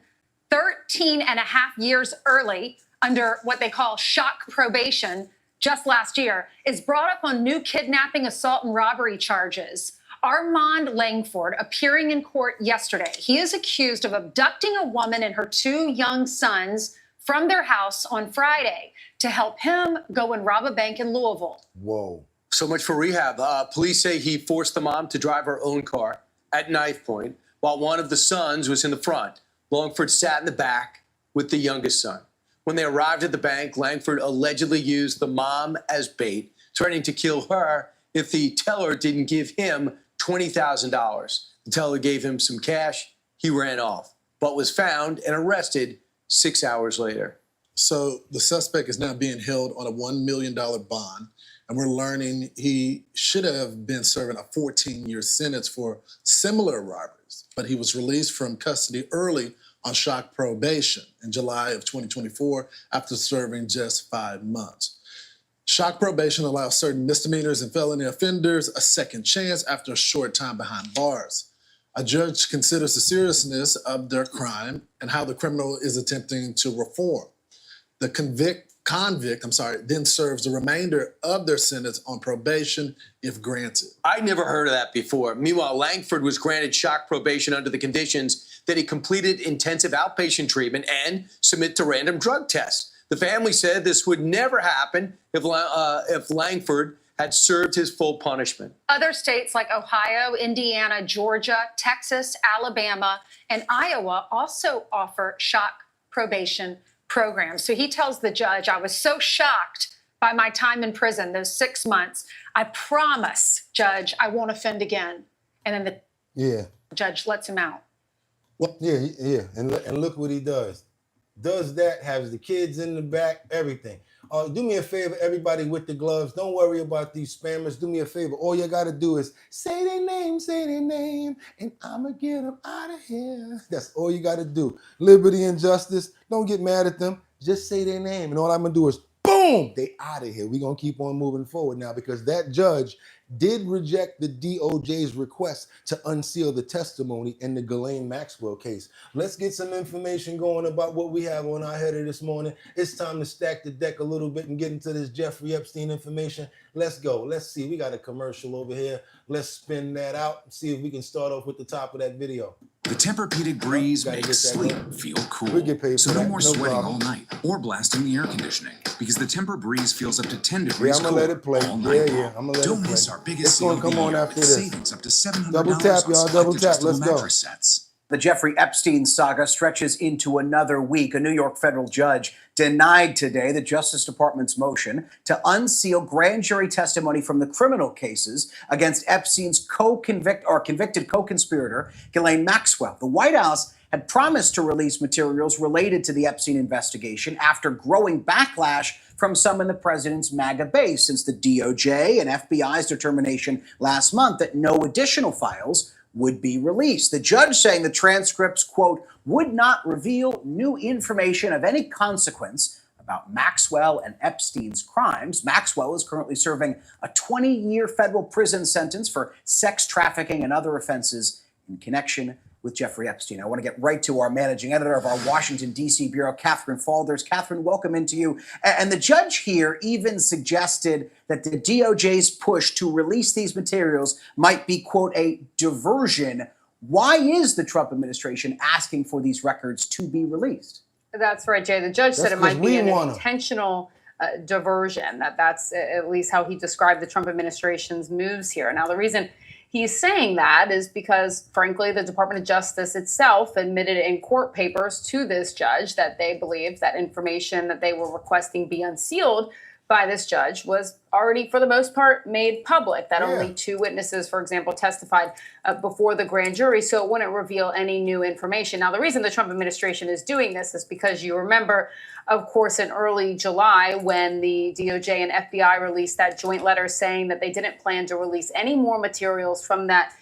[SPEAKER 25] 13 and a half years early under what they call shock probation just last year is brought up on new kidnapping, assault, and robbery charges. Armand Langford appearing in court yesterday. He is accused of abducting a woman and her 2 young sons from their house on Friday to help him go and rob a bank in Louisville.
[SPEAKER 1] Whoa.
[SPEAKER 26] So much for rehab. Police say he forced the mom to drive her own car at knife point while one of the sons was in the front. Longford sat in the back with the youngest son. When they arrived at the bank, Langford allegedly used the mom as bait, threatening to kill her if the teller didn't give him $20,000. The teller gave him some cash. He ran off, but was found and arrested 6 hours later.
[SPEAKER 6] So the suspect is now being held on a $1 million bond, and we're learning he should have been serving a 14-year sentence for similar robberies, but he was released from custody early on shock probation in July of 2024 after serving just 5 months. Shock probation allows certain misdemeanors and felony offenders a second chance after a short time behind bars. A judge considers the seriousness of their crime and how the criminal is attempting to reform. The convict then serves the remainder of their sentence on probation if granted.
[SPEAKER 26] I'd never heard of that before. Meanwhile, Langford was granted shock probation under the conditions that he completed intensive outpatient treatment and submit to random drug tests. The family said this would never happen if Langford had served his full punishment.
[SPEAKER 25] Other states like Ohio, Indiana, Georgia, Texas, Alabama, and Iowa also offer shock probation programs. So he tells the judge, I was so shocked by my time in prison, those 6 months. I promise, judge, I won't offend again. And then the judge lets him out.
[SPEAKER 1] And look what he does. Does that, has the kids in the back, everything. Do me a favor, everybody with the gloves. Don't worry about these spammers. Do me a favor. All you got to do is say their name, and I'ma get them out of here. That's all you got to do. Liberty and justice. Don't get mad at them. Just say their name. And all I'm going to do is, boom, they out of here. We're going to keep on moving forward now because that judge did reject the DOJ's request to unseal the testimony in the Ghislaine Maxwell case. Let's get some information going about what we have on our header this morning. It's time to stack the deck a little bit and get into this Giuffre Epstein information. Let's go. Let's see. We got a commercial over here. Let's spin that out and see if we can start off with the top of that video.
[SPEAKER 7] The Tempur-Pedic breeze makes sleep feel cool.
[SPEAKER 1] We'll get paid
[SPEAKER 7] so
[SPEAKER 1] for
[SPEAKER 7] no
[SPEAKER 1] that.
[SPEAKER 7] more
[SPEAKER 1] No
[SPEAKER 7] sweating
[SPEAKER 1] problem.
[SPEAKER 7] all night or blasting the air conditioning because the Tempur breeze feels up to 10 degrees
[SPEAKER 1] I'm gonna
[SPEAKER 7] cool
[SPEAKER 1] let it play.
[SPEAKER 7] all night long.
[SPEAKER 1] I'm gonna let
[SPEAKER 7] Don't
[SPEAKER 1] it play.
[SPEAKER 7] miss our biggest
[SPEAKER 1] It's
[SPEAKER 7] sale
[SPEAKER 1] gonna
[SPEAKER 7] of the
[SPEAKER 1] come on
[SPEAKER 7] year
[SPEAKER 1] after
[SPEAKER 7] with
[SPEAKER 1] this.
[SPEAKER 7] savings up to $700
[SPEAKER 1] Double tap,
[SPEAKER 7] on
[SPEAKER 1] y'all.
[SPEAKER 7] select
[SPEAKER 1] Double tap.
[SPEAKER 7] adjustable
[SPEAKER 1] Let's go.
[SPEAKER 7] mattress sets.
[SPEAKER 8] The Giuffre Epstein saga stretches into another week. A New York federal judge denied today the Justice Department's motion to unseal grand jury testimony from the criminal cases against Epstein's convicted co-conspirator, Ghislaine Maxwell. The White House had promised to release materials related to the Epstein investigation after growing backlash from some in the president's MAGA base since the DOJ and FBI's determination last month that no additional files would be released. The judge saying the transcripts, quote, would not reveal new information of any consequence about Maxwell and Epstein's crimes. Maxwell is currently serving a 20-year federal prison sentence for sex trafficking and other offenses in connection with Giuffre Epstein. I want to get right to our managing editor of our Washington, D.C. bureau, Catherine Falders. Catherine, welcome into you. And the judge here even suggested that the DOJ's push to release these materials might be, quote, a diversion. Why is the Trump administration asking for these records to be released?
[SPEAKER 18] That's right, Jay. The judge said it might be an
[SPEAKER 1] want 'em.
[SPEAKER 18] intentional diversion. That's at least how he described the Trump administration's moves here. Now, the reason he's saying that is because, frankly, the Department of Justice itself admitted in court papers to this judge that they believed that information that they were requesting be unsealed by this judge was already, for the most part, made public, that only 2 witnesses, for example, testified before the grand jury, so it wouldn't reveal any new information. Now, the reason the Trump administration is doing this is because you remember, of course, in early July when the DOJ and FBI released that joint letter saying that they didn't plan to release any more materials from that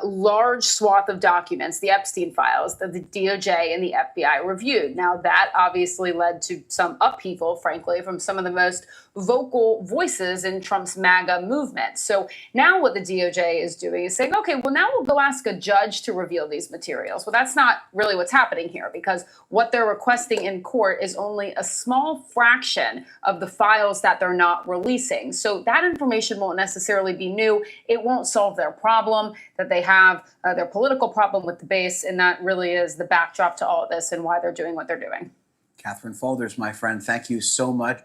[SPEAKER 18] large swath of documents, the Epstein files that the DOJ and the FBI reviewed. Now, that obviously led to some upheaval, frankly, from some of the most vocal voices in Trump's MAGA movement. So now what the DOJ is doing is saying, okay, well, now we'll go ask a judge to reveal these materials. Well, that's not really what's happening here, because what they're requesting in court is only a small fraction of the files that they're not releasing. So that information won't necessarily be new. It won't solve their problem that they have, their political problem with the base, and that really is the backdrop to all of this and why they're doing what they're doing.
[SPEAKER 8] Catherine Falders, my friend, thank you so much.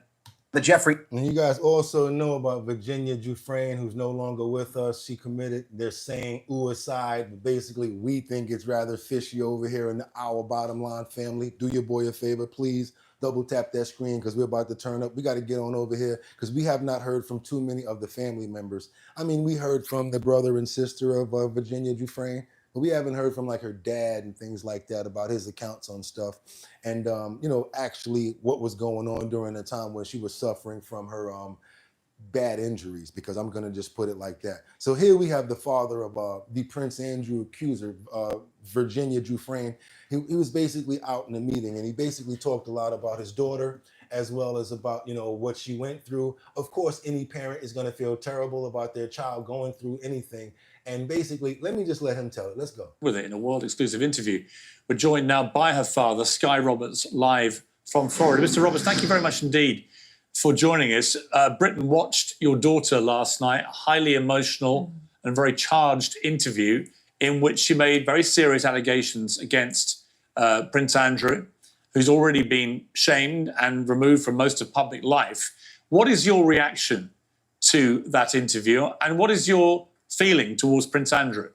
[SPEAKER 8] The Giuffre.
[SPEAKER 1] And you guys also know about Virginia Giuffre, who's no longer with us. She committed, they're saying, suicide, but basically we think it's rather fishy over here in our Bottom Line family. Do your boy a favor, please. Double tap that screen because we're about to turn up. We got to get on over here because we have not heard from too many of the family members. I mean, we heard from the brother and sister of Virginia Giuffre, but we haven't heard from like her dad and things like that about his accounts on stuff. And, you know, actually what was going on during the time when she was suffering from her bad injuries, because I'm going to just put it like that. So here we have the father of the Prince Andrew accuser, Virginia Giuffre. He was basically out in a meeting and he basically talked a lot about his daughter as well as about, you know, what she went through. Of course, any parent is going to feel terrible about their child going through anything. And basically, let me just let him tell it. Let's go.
[SPEAKER 4] With it in a world exclusive interview. We're joined now by her father, Sky Roberts, live from Florida. Mr. Roberts, thank you very much indeed for joining us. Britain watched your daughter last night, a highly emotional and very charged interview in which she made very serious allegations against Prince Andrew, who's already been shamed and removed from most of public life. What is your reaction to that interview and what is your feeling towards Prince Andrew?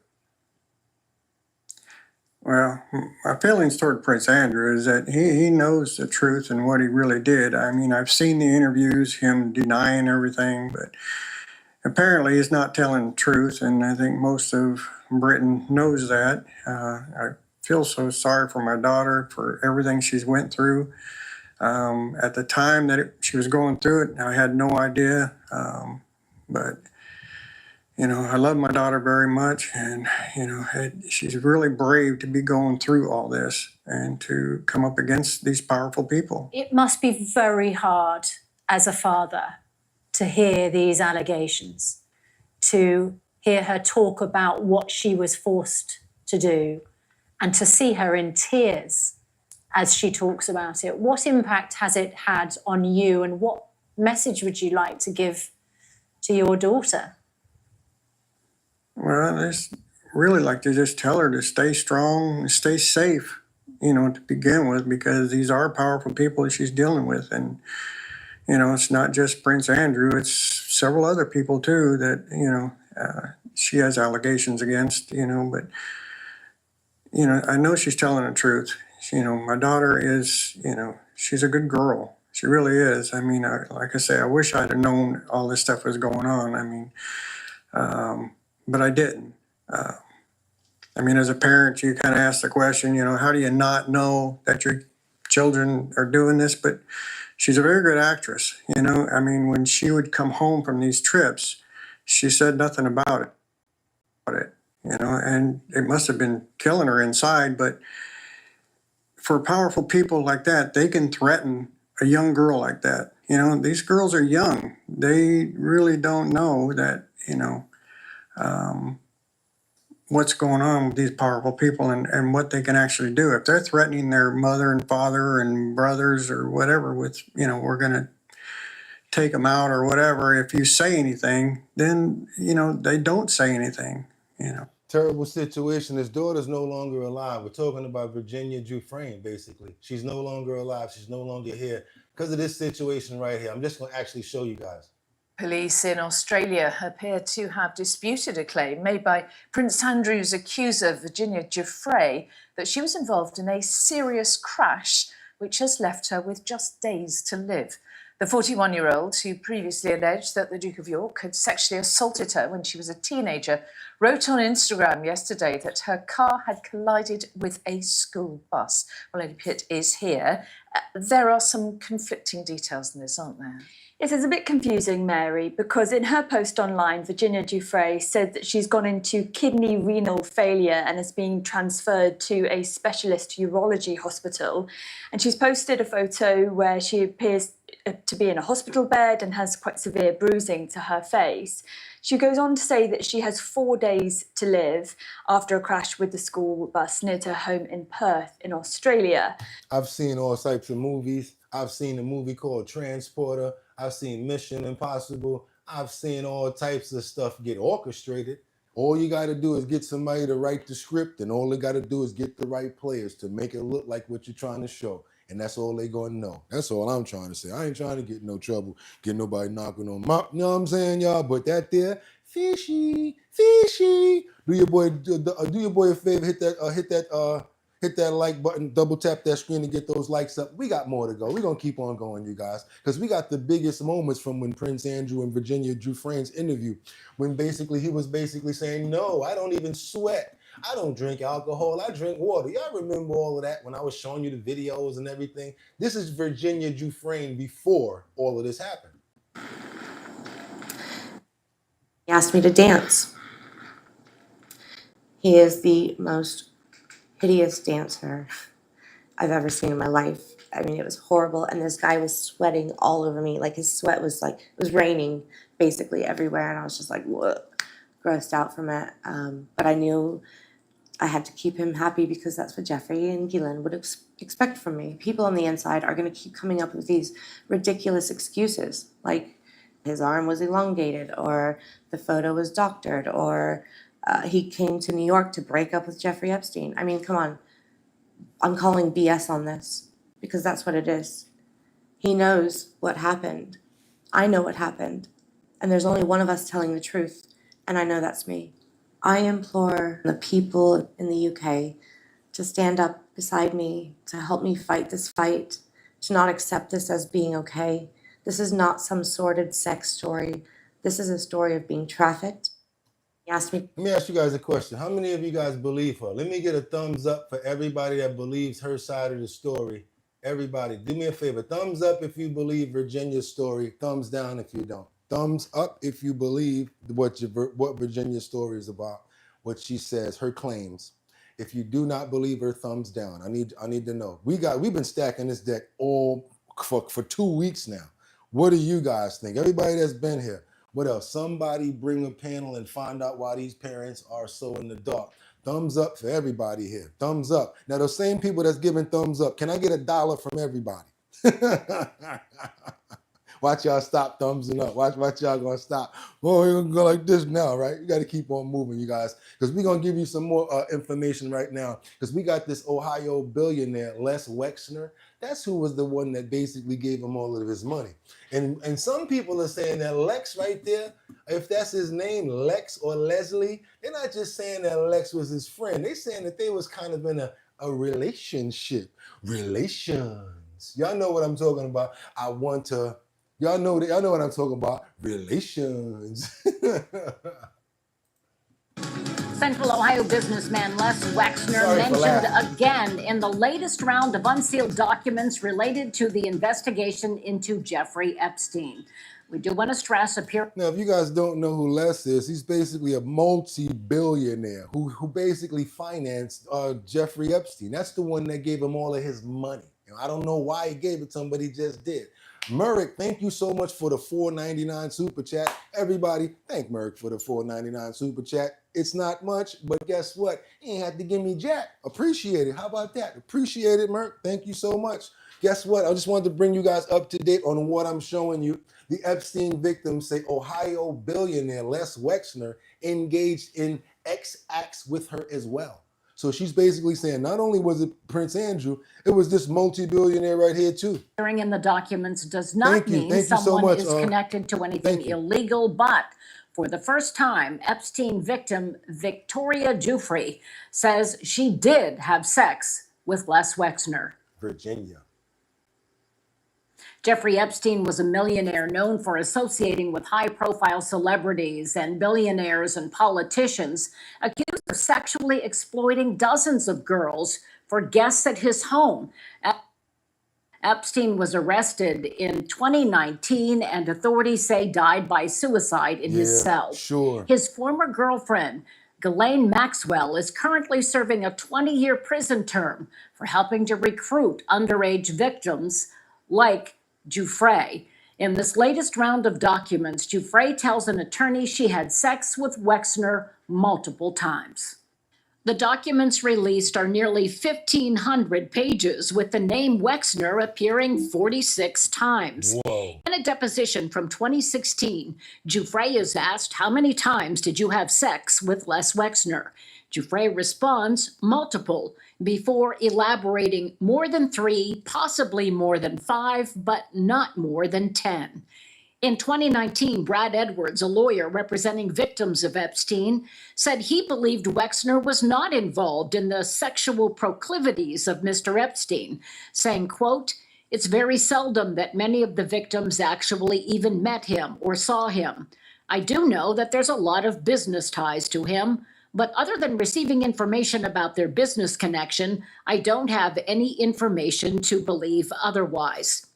[SPEAKER 9] Well, my feelings toward Prince Andrew is that he knows the truth and what he really did. I mean, I've seen the interviews, him denying everything, but apparently he's not telling the truth, and I think most of Britain knows that. I feel so sorry for my daughter, for everything she's went through. At the time that she was going through it, I had no idea, but you know, I love my daughter very much, and, you know, she's really brave to be going through all this and to come up against these powerful people.
[SPEAKER 10] It must be very hard as a father to hear these allegations, to hear her talk about what she was forced to do, and to see her in tears as she talks about it. What impact has it had on you, and what message would you like to give to your daughter?
[SPEAKER 9] Well, I just really like to just tell her to stay strong, stay safe, you know, to begin with, because these are powerful people that she's dealing with. And, you know, it's not just Prince Andrew, it's several other people too that, you know, she has allegations against, you know, but, you know, I know she's telling the truth. You know, my daughter is, you know, she's a good girl. She really is. I mean, like I say, I wish I'd have known all this stuff was going on. I mean, but I didn't. I mean, as a parent, you kind of ask the question, you know, how do you not know that your children are doing this? But she's a very good actress, you know. I mean, when she would come home from these trips, she said nothing about it, you know, and it must have been killing her inside. But for powerful people like that, they can threaten a young girl like that. You know, these girls are young. They really don't know that, you know, what's going on with these powerful people and what they can actually do. If they're threatening their mother and father and brothers or whatever with, you know, we're going to take them out or whatever, if you say anything, then, you know, they don't say anything, you know.
[SPEAKER 1] Terrible situation. His daughter's no longer alive. We're talking about Virginia Giuffre, basically. She's no longer alive. She's no longer here because of this situation right here. I'm just going to actually show you guys.
[SPEAKER 12] Police in Australia appear to have disputed a claim made by Prince Andrew's accuser, Virginia Giuffre, that she was involved in a serious crash which has left her with just days to live. The 41-year-old, who previously alleged that the Duke of York had sexually assaulted her when she was a teenager, wrote on Instagram yesterday that her car had collided with a school bus. Well, Lady Pitt is here. There are some conflicting details in this, aren't there?
[SPEAKER 10] Yes, it's a bit confusing, Mary, because in her post online, Virginia Giuffre said that she's gone into kidney renal failure and is being transferred to a specialist urology hospital. And she's posted a photo where she appears to be in a hospital bed and has quite severe bruising to her face. She goes on to say that she has 4 days to live after a crash with the school bus near to her home in Perth in Australia.
[SPEAKER 1] I've seen all types of movies. I've seen a movie called Transporter. I've seen Mission Impossible. I've seen all types of stuff get orchestrated. All you got to do is get somebody to write the script, and all they got to do is get the right players to make it look like what you're trying to show. And that's all they gonna know. That's all I'm trying to say. I ain't trying to get no trouble, get nobody knocking on my, you know what I'm saying, y'all? But that there, fishy, fishy. Do your boy a favor, hit that like button, double tap that screen to get those likes up. We got more to go. We're gonna keep on going, you guys, because we got the biggest moments from when Prince Andrew and Virginia Giuffre's interview, when he was basically saying, no, I don't even sweat. I don't drink alcohol. I drink water. Y'all remember all of that when I was showing you the videos and everything? This is Virginia Giuffre before all of this happened.
[SPEAKER 13] He asked me to dance. He is the most hideous dancer I've ever seen in my life. I mean, it was horrible. And this guy was sweating all over me. Like, his sweat was like, it was raining basically everywhere. And I was just like, whoa, grossed out from it. But I knew I had to keep him happy because that's what Giuffre and Ghislaine would expect from me. People on the inside are going to keep coming up with these ridiculous excuses, like his arm was elongated, or the photo was doctored, or he came to New York to break up with Giuffre Epstein. I mean, come on. I'm calling BS on this because that's what it is. He knows what happened. I know what happened. And there's only one of us telling the truth, and I know that's me. I implore the people in the UK to stand up beside me, to help me fight this fight, to not accept this as being okay. This is not some sordid sex story. This is a story of being trafficked. He asked me.
[SPEAKER 1] Let me ask you guys a question. How many of you guys believe her? Let me get a thumbs up for everybody that believes her side of the story. Everybody, do me a favor. Thumbs up if you believe Virginia's story. Thumbs down if you don't. Thumbs up if you believe what Virginia's story is about, what she says, her claims. If you do not believe her, thumbs down. I need to know. We've been stacking this deck all for 2 weeks now. What do you guys think? Everybody that's been here. What else? Somebody bring a panel and find out why these parents are so in the dark. Thumbs up for everybody here. Thumbs up. Now, those same people that's giving thumbs up, can I get $1 from everybody? Watch y'all stop thumbsing up. Watch y'all gonna stop. Oh, we're gonna go like this now, right? You got to keep on moving, you guys, because we're gonna give you some more information right now. Because we got this Ohio billionaire, Les Wexner. That's who was the one that basically gave him all of his money. And some people are saying that Lex right there, if that's his name, Lex or Leslie, they're not just saying that Lex was his friend. They're saying that they was kind of in a relationship. Relations. Y'all know what I'm talking about. Y'all know what I'm talking about. Relations.
[SPEAKER 15] Central Ohio businessman Les Wexner mentioned again in the latest round of unsealed documents related to the investigation into Giuffre Epstein. We do want to stress
[SPEAKER 1] Now, if you guys don't know who Les is, he's basically a multi-billionaire who basically financed Giuffre Epstein. That's the one that gave him all of his money. I don't know why he gave it to him, but he just did. Merrick, thank you so much for the $4.99 super chat. Everybody, thank Merrick for the $4.99 super chat. It's not much, but guess what? He ain't had to give me jack. Appreciate it. How about that? Appreciate it, Merrick. Thank you so much. Guess what? I just wanted to bring you guys up to date on what I'm showing you. The Epstein victims say Ohio billionaire Les Wexner engaged in X acts with her as well. So she's basically saying not only was it Prince Andrew, it was this multi-billionaire right here too.
[SPEAKER 15] appearing in the documents does not mean someone is connected to anything illegal, but for the first time, Epstein victim Victoria Giuffre says she did have sex with Les Wexner.
[SPEAKER 1] Virginia.
[SPEAKER 15] Giuffre Epstein was a millionaire known for associating with high-profile celebrities and billionaires and politicians, accused of sexually exploiting dozens of girls for guests at his home. Epstein was arrested in 2019 and authorities say died by suicide in his cell.
[SPEAKER 1] Sure.
[SPEAKER 15] His former girlfriend, Ghislaine Maxwell, is currently serving a 20-year prison term for helping to recruit underage victims like Giuffre. In this latest round of documents, Giuffre tells an attorney she had sex with Wexner multiple times. The documents released are nearly 1,500 pages, with the name Wexner appearing 46 times.
[SPEAKER 1] Whoa.
[SPEAKER 15] In a deposition from 2016, Giuffre is asked, how many times did you have sex with Les Wexner? Giuffre responds, multiple, before elaborating more than 3, possibly more than 5, but not more than 10. In 2019, Brad Edwards, a lawyer representing victims of Epstein, said he believed Wexner was not involved in the sexual proclivities of Mr. Epstein, saying, quote, it's very seldom that many of the victims actually even met him or saw him. I do know that there's a lot of business ties to him, but other than receiving information about their business connection, I don't have any information to believe otherwise.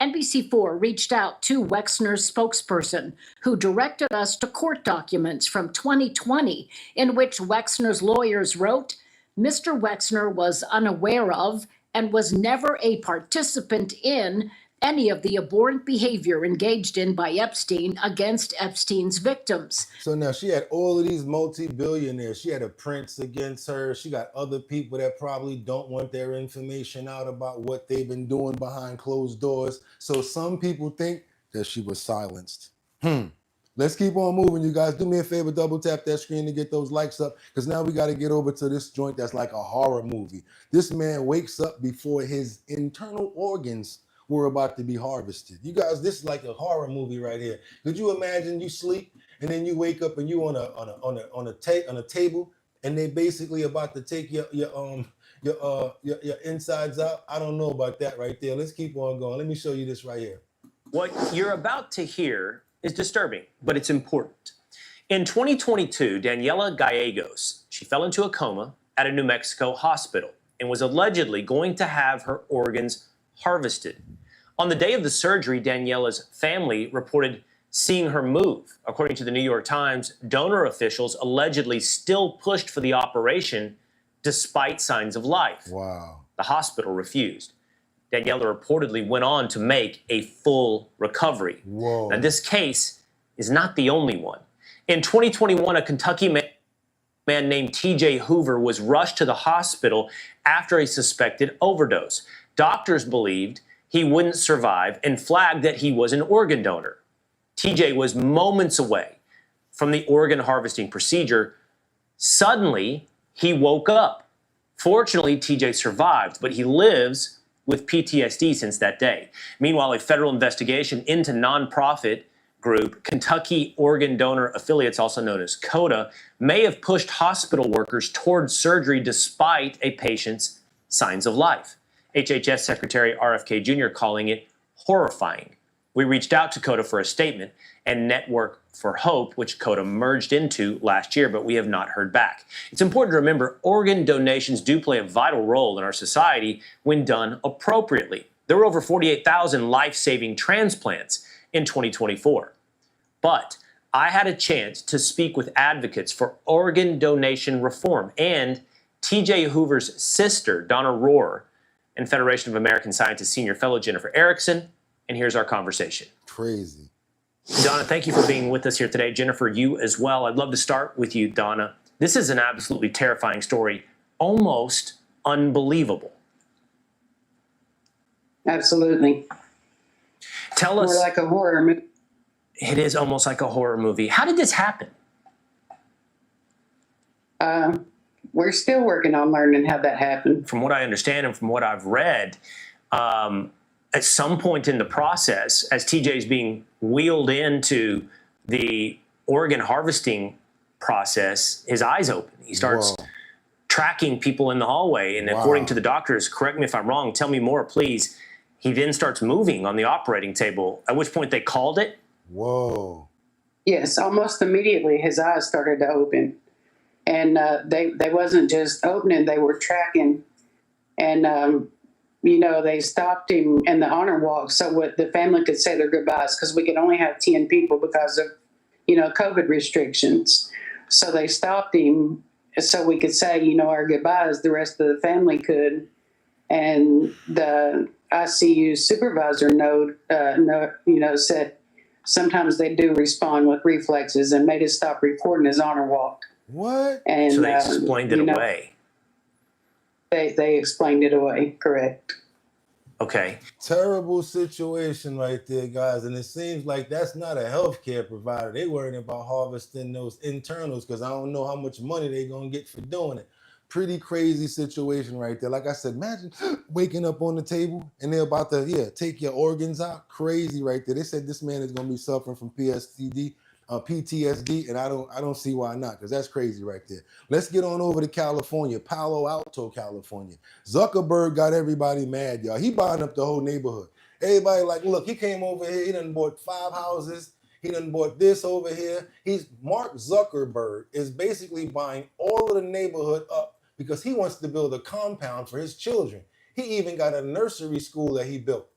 [SPEAKER 15] NBC4 reached out to Wexner's spokesperson, who directed us to court documents from 2020, in which Wexner's lawyers wrote, Mr. Wexner was unaware of and was never a participant in any of the abhorrent behavior engaged in by Epstein against Epstein's victims.
[SPEAKER 1] So now she had all of these multi-billionaires. She had a prince against her. She got other people that probably don't want their information out about what they've been doing behind closed doors. So some people think that she was silenced. Let's keep on moving, you guys. Do me a favor, double tap that screen to get those likes up, because now we got to get over to this joint that's like a horror movie. This man wakes up before his internal organs were about to be harvested. You guys, this is like a horror movie right here. Could you imagine you sleep and then you wake up and you on a table and they basically about to take your insides out? I don't know about that right there. Let's keep on going. Let me show you this right here.
[SPEAKER 11] What you're about to hear is disturbing, but it's important. In 2022, Daniela Gallegos, she fell into a coma at a New Mexico hospital and was allegedly going to have her organs harvested. On the day of the surgery, Daniela's family reported seeing her move. According to the New York Times, donor officials allegedly still pushed for the operation despite signs of life.
[SPEAKER 1] Wow.
[SPEAKER 11] The hospital refused. Daniela reportedly went on to make a full recovery.
[SPEAKER 1] Whoa.
[SPEAKER 11] Now, this case is not the only one. In 2021, a Kentucky man named T.J. Hoover was rushed to the hospital after a suspected overdose. Doctors believed he wouldn't survive and flagged that he was an organ donor. TJ was moments away from the organ harvesting procedure. Suddenly, he woke up. Fortunately, TJ survived, but he lives with PTSD since that day. Meanwhile, a federal investigation into nonprofit group Kentucky Organ Donor Affiliates, also known as CODA, may have pushed hospital workers towards surgery despite a patient's signs of life. HHS Secretary RFK Jr. calling it horrifying. We reached out to CODA for a statement, and Network for Hope, which CODA merged into last year, but we have not heard back. It's important to remember organ donations do play a vital role in our society when done appropriately. There were over 48,000 life-saving transplants in 2024. But I had a chance to speak with advocates for organ donation reform and T.J. Hoover's sister, Donna Rohr, and Federation of American Scientists Senior Fellow Jennifer Erickson, and here's our conversation.
[SPEAKER 1] Crazy.
[SPEAKER 11] Donna, thank you for being with us here today. Jennifer, you as well. I'd love to start with you, Donna. This is an absolutely terrifying story, almost unbelievable.
[SPEAKER 14] Absolutely.
[SPEAKER 11] Tell us.
[SPEAKER 14] More like a horror movie.
[SPEAKER 11] It is almost like a horror movie. How did this happen?
[SPEAKER 14] We're still working on learning how that happened.
[SPEAKER 11] From what I understand and from what I've read, at some point in the process, as TJ is being wheeled into the organ harvesting process, his eyes open. He starts tracking people in the hallway. And according to the doctors, correct me if I'm wrong, tell me more, please. He then starts moving on the operating table, at which point they called it.
[SPEAKER 1] Whoa.
[SPEAKER 14] Yes, almost immediately his eyes started to open. And they wasn't just opening, they were tracking. And, they stopped him in the honor walk so the family could say their goodbyes, because we could only have 10 people because of, COVID restrictions. So they stopped him so we could say, our goodbyes, the rest of the family could. And the ICU supervisor said sometimes they do respond with reflexes and made us stop recording his honor walk.
[SPEAKER 1] What?
[SPEAKER 14] And
[SPEAKER 11] So they explained it
[SPEAKER 14] you know,
[SPEAKER 11] away.
[SPEAKER 14] They explained it away, correct.
[SPEAKER 11] Okay.
[SPEAKER 1] Terrible situation right there, guys. And it seems like that's not a healthcare provider. They worrying about harvesting those internals because I don't know how much money they're going to get for doing it. Pretty crazy situation right there. Like I said, imagine waking up on the table and they're about to, take your organs out. Crazy right there. They said this man is going to be suffering from PTSD, and I don't see why not, because that's crazy right there. Let's get on over to California, Palo Alto, California. Zuckerberg got everybody mad, y'all. He buying up the whole neighborhood. Everybody like, look, he came over here, he done bought 5 houses. He done bought this over here. Mark Zuckerberg is basically buying all of the neighborhood up because he wants to build a compound for his children. He even got a nursery school that he built.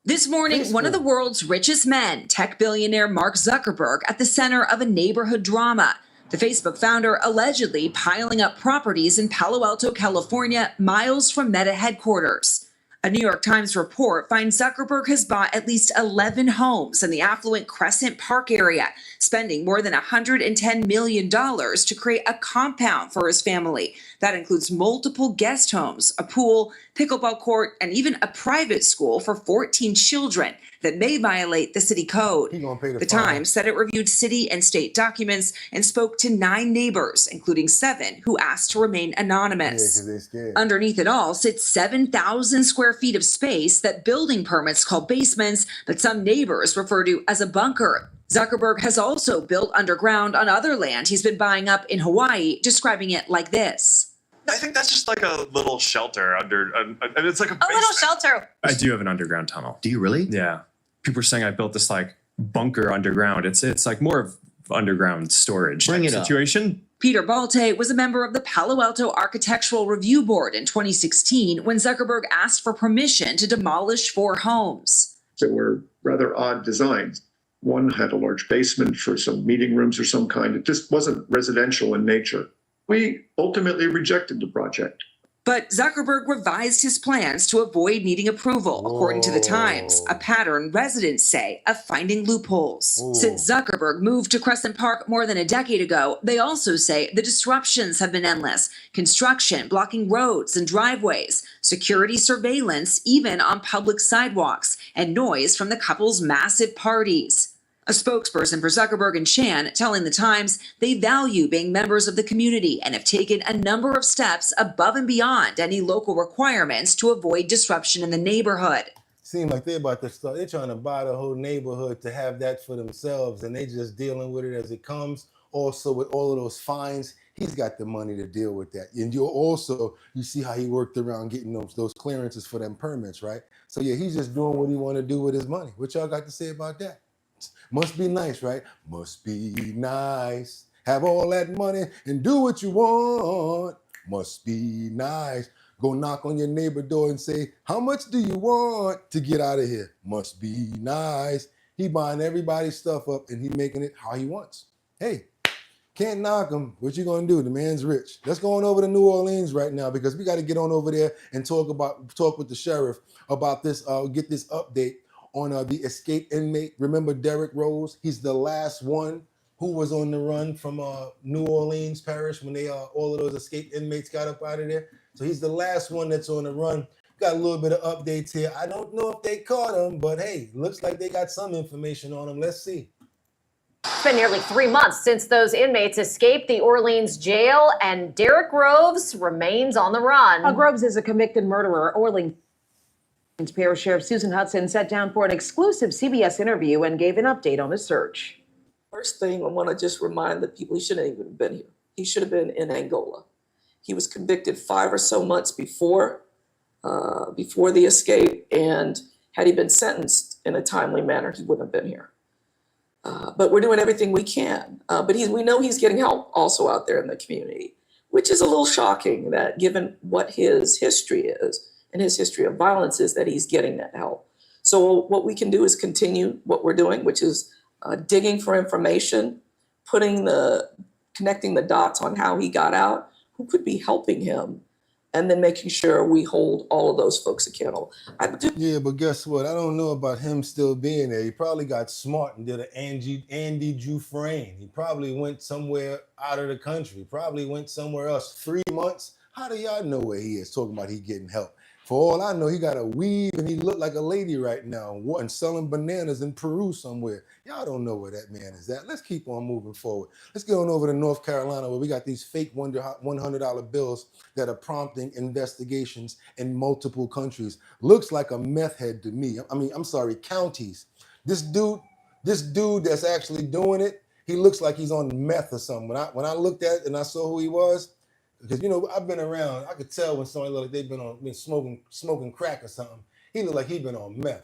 [SPEAKER 16] This morning, one of the world's richest men, tech billionaire Mark Zuckerberg, at the center of a neighborhood drama. The Facebook founder allegedly piling up properties in Palo Alto, California, miles from Meta headquarters. A New York Times report finds Zuckerberg has bought at least 11 homes in the affluent Crescent Park area, spending more than $110 million to create a compound for his family. That includes multiple guest homes, a pool, pickleball court, and even a private school for 14 children that may violate the city code. The Times said it reviewed city and state documents and spoke to 9 neighbors, including 7 who asked to remain anonymous. Underneath it all sits 7,000 square feet of space that building permits call basements, but some neighbors refer to as a bunker. Zuckerberg has also built underground on other land he's been buying up in Hawaii, describing it like this.
[SPEAKER 17] I think that's just like a little shelter under, and it's like a
[SPEAKER 25] little shelter.
[SPEAKER 19] I do have an underground tunnel.
[SPEAKER 7] Do you really?
[SPEAKER 19] Yeah. People are saying I built this like bunker underground. It's like more of underground storage
[SPEAKER 7] Bring
[SPEAKER 19] type
[SPEAKER 7] it up.
[SPEAKER 19] situation.
[SPEAKER 16] Peter Balte was a member of the Palo Alto Architectural Review Board in 2016 when Zuckerberg asked for permission to demolish 4 homes.
[SPEAKER 20] They were rather odd designs. One had a large basement for some meeting rooms or some kind. It just wasn't residential in nature. We ultimately rejected the project.
[SPEAKER 16] But Zuckerberg revised his plans to avoid needing approval, according to the Times, a pattern residents say of finding loopholes. Since Zuckerberg moved to Crescent Park more than a decade ago, they also say the disruptions have been endless. Construction blocking roads and driveways, security surveillance even on public sidewalks, and noise from the couple's massive parties. A spokesperson for Zuckerberg and Chan telling the Times they value being members of the community and have taken a number of steps above and beyond any local requirements to avoid disruption in the neighborhood.
[SPEAKER 1] Seem like they're about to start, they're trying to buy the whole neighborhood to have that for themselves, and they just dealing with it as it comes. Also with all of those fines, he's got the money to deal with that. And you see how he worked around getting those clearances for them permits, right? So yeah, he's just doing what he want to do with his money. What y'all got to say about that? Must be nice, right? Must be nice. Have all that money and do what you want. Must be nice. Go knock on your neighbor door and say, how much do you want to get out of here? Must be nice. He buying everybody's stuff up and he making it how he wants. Hey, can't knock him. What you gonna do? The man's rich. Let's go on over to New Orleans right now because we got to get on over there and talk with the sheriff about this, get this update on the escaped inmate. Remember Derrick Rose? He's the last one who was on the run from New Orleans Parish when they all of those escaped inmates got up out of there. So he's the last one that's on the run. Got a little bit of updates here. I don't know if they caught him, but hey, looks like they got some information on him. Let's see.
[SPEAKER 21] It's been nearly 3 months since those inmates escaped the Orleans jail, and Derrick Groves remains on the run.
[SPEAKER 23] Groves is a convicted murderer. Orleans Parish Sheriff Susan Hudson sat down for an exclusive CBS interview and gave an update on the search.
[SPEAKER 27] First thing, I want to just remind the people he shouldn't even have been here. He should have been in Angola. He was convicted 5 or so months before the escape, and had he been sentenced in a timely manner, he wouldn't have been here. But we're doing everything we can. But we know he's getting help also out there in the community, which is a little shocking that given what his history is and his history of violence is, that he's getting that help. So what we can do is continue what we're doing, which is digging for information, connecting the dots on how he got out, who could be helping him, and then making sure we hold all of those folks accountable.
[SPEAKER 1] Yeah, but guess what? I don't know about him still being there. He probably got smart and did an Andy Giuffre. He probably went somewhere out of the country. Probably went somewhere else. 3 months. How do y'all know where he is? Talking about he getting help. For all I know, he got a weave and he look like a lady right now and selling bananas in Peru somewhere. Y'all don't know where that man is at. Let's keep on moving forward. Let's get on over to North Carolina where we got these fake $100 bills that are prompting investigations in multiple countries. Looks like a meth head to me. I'm sorry, counties. This dude that's actually doing it, he looks like he's on meth or something. When I looked at it and I saw who he was, because I've been around, I could tell when somebody looked like they've been smoking crack or something. He looked like he'd been on meth.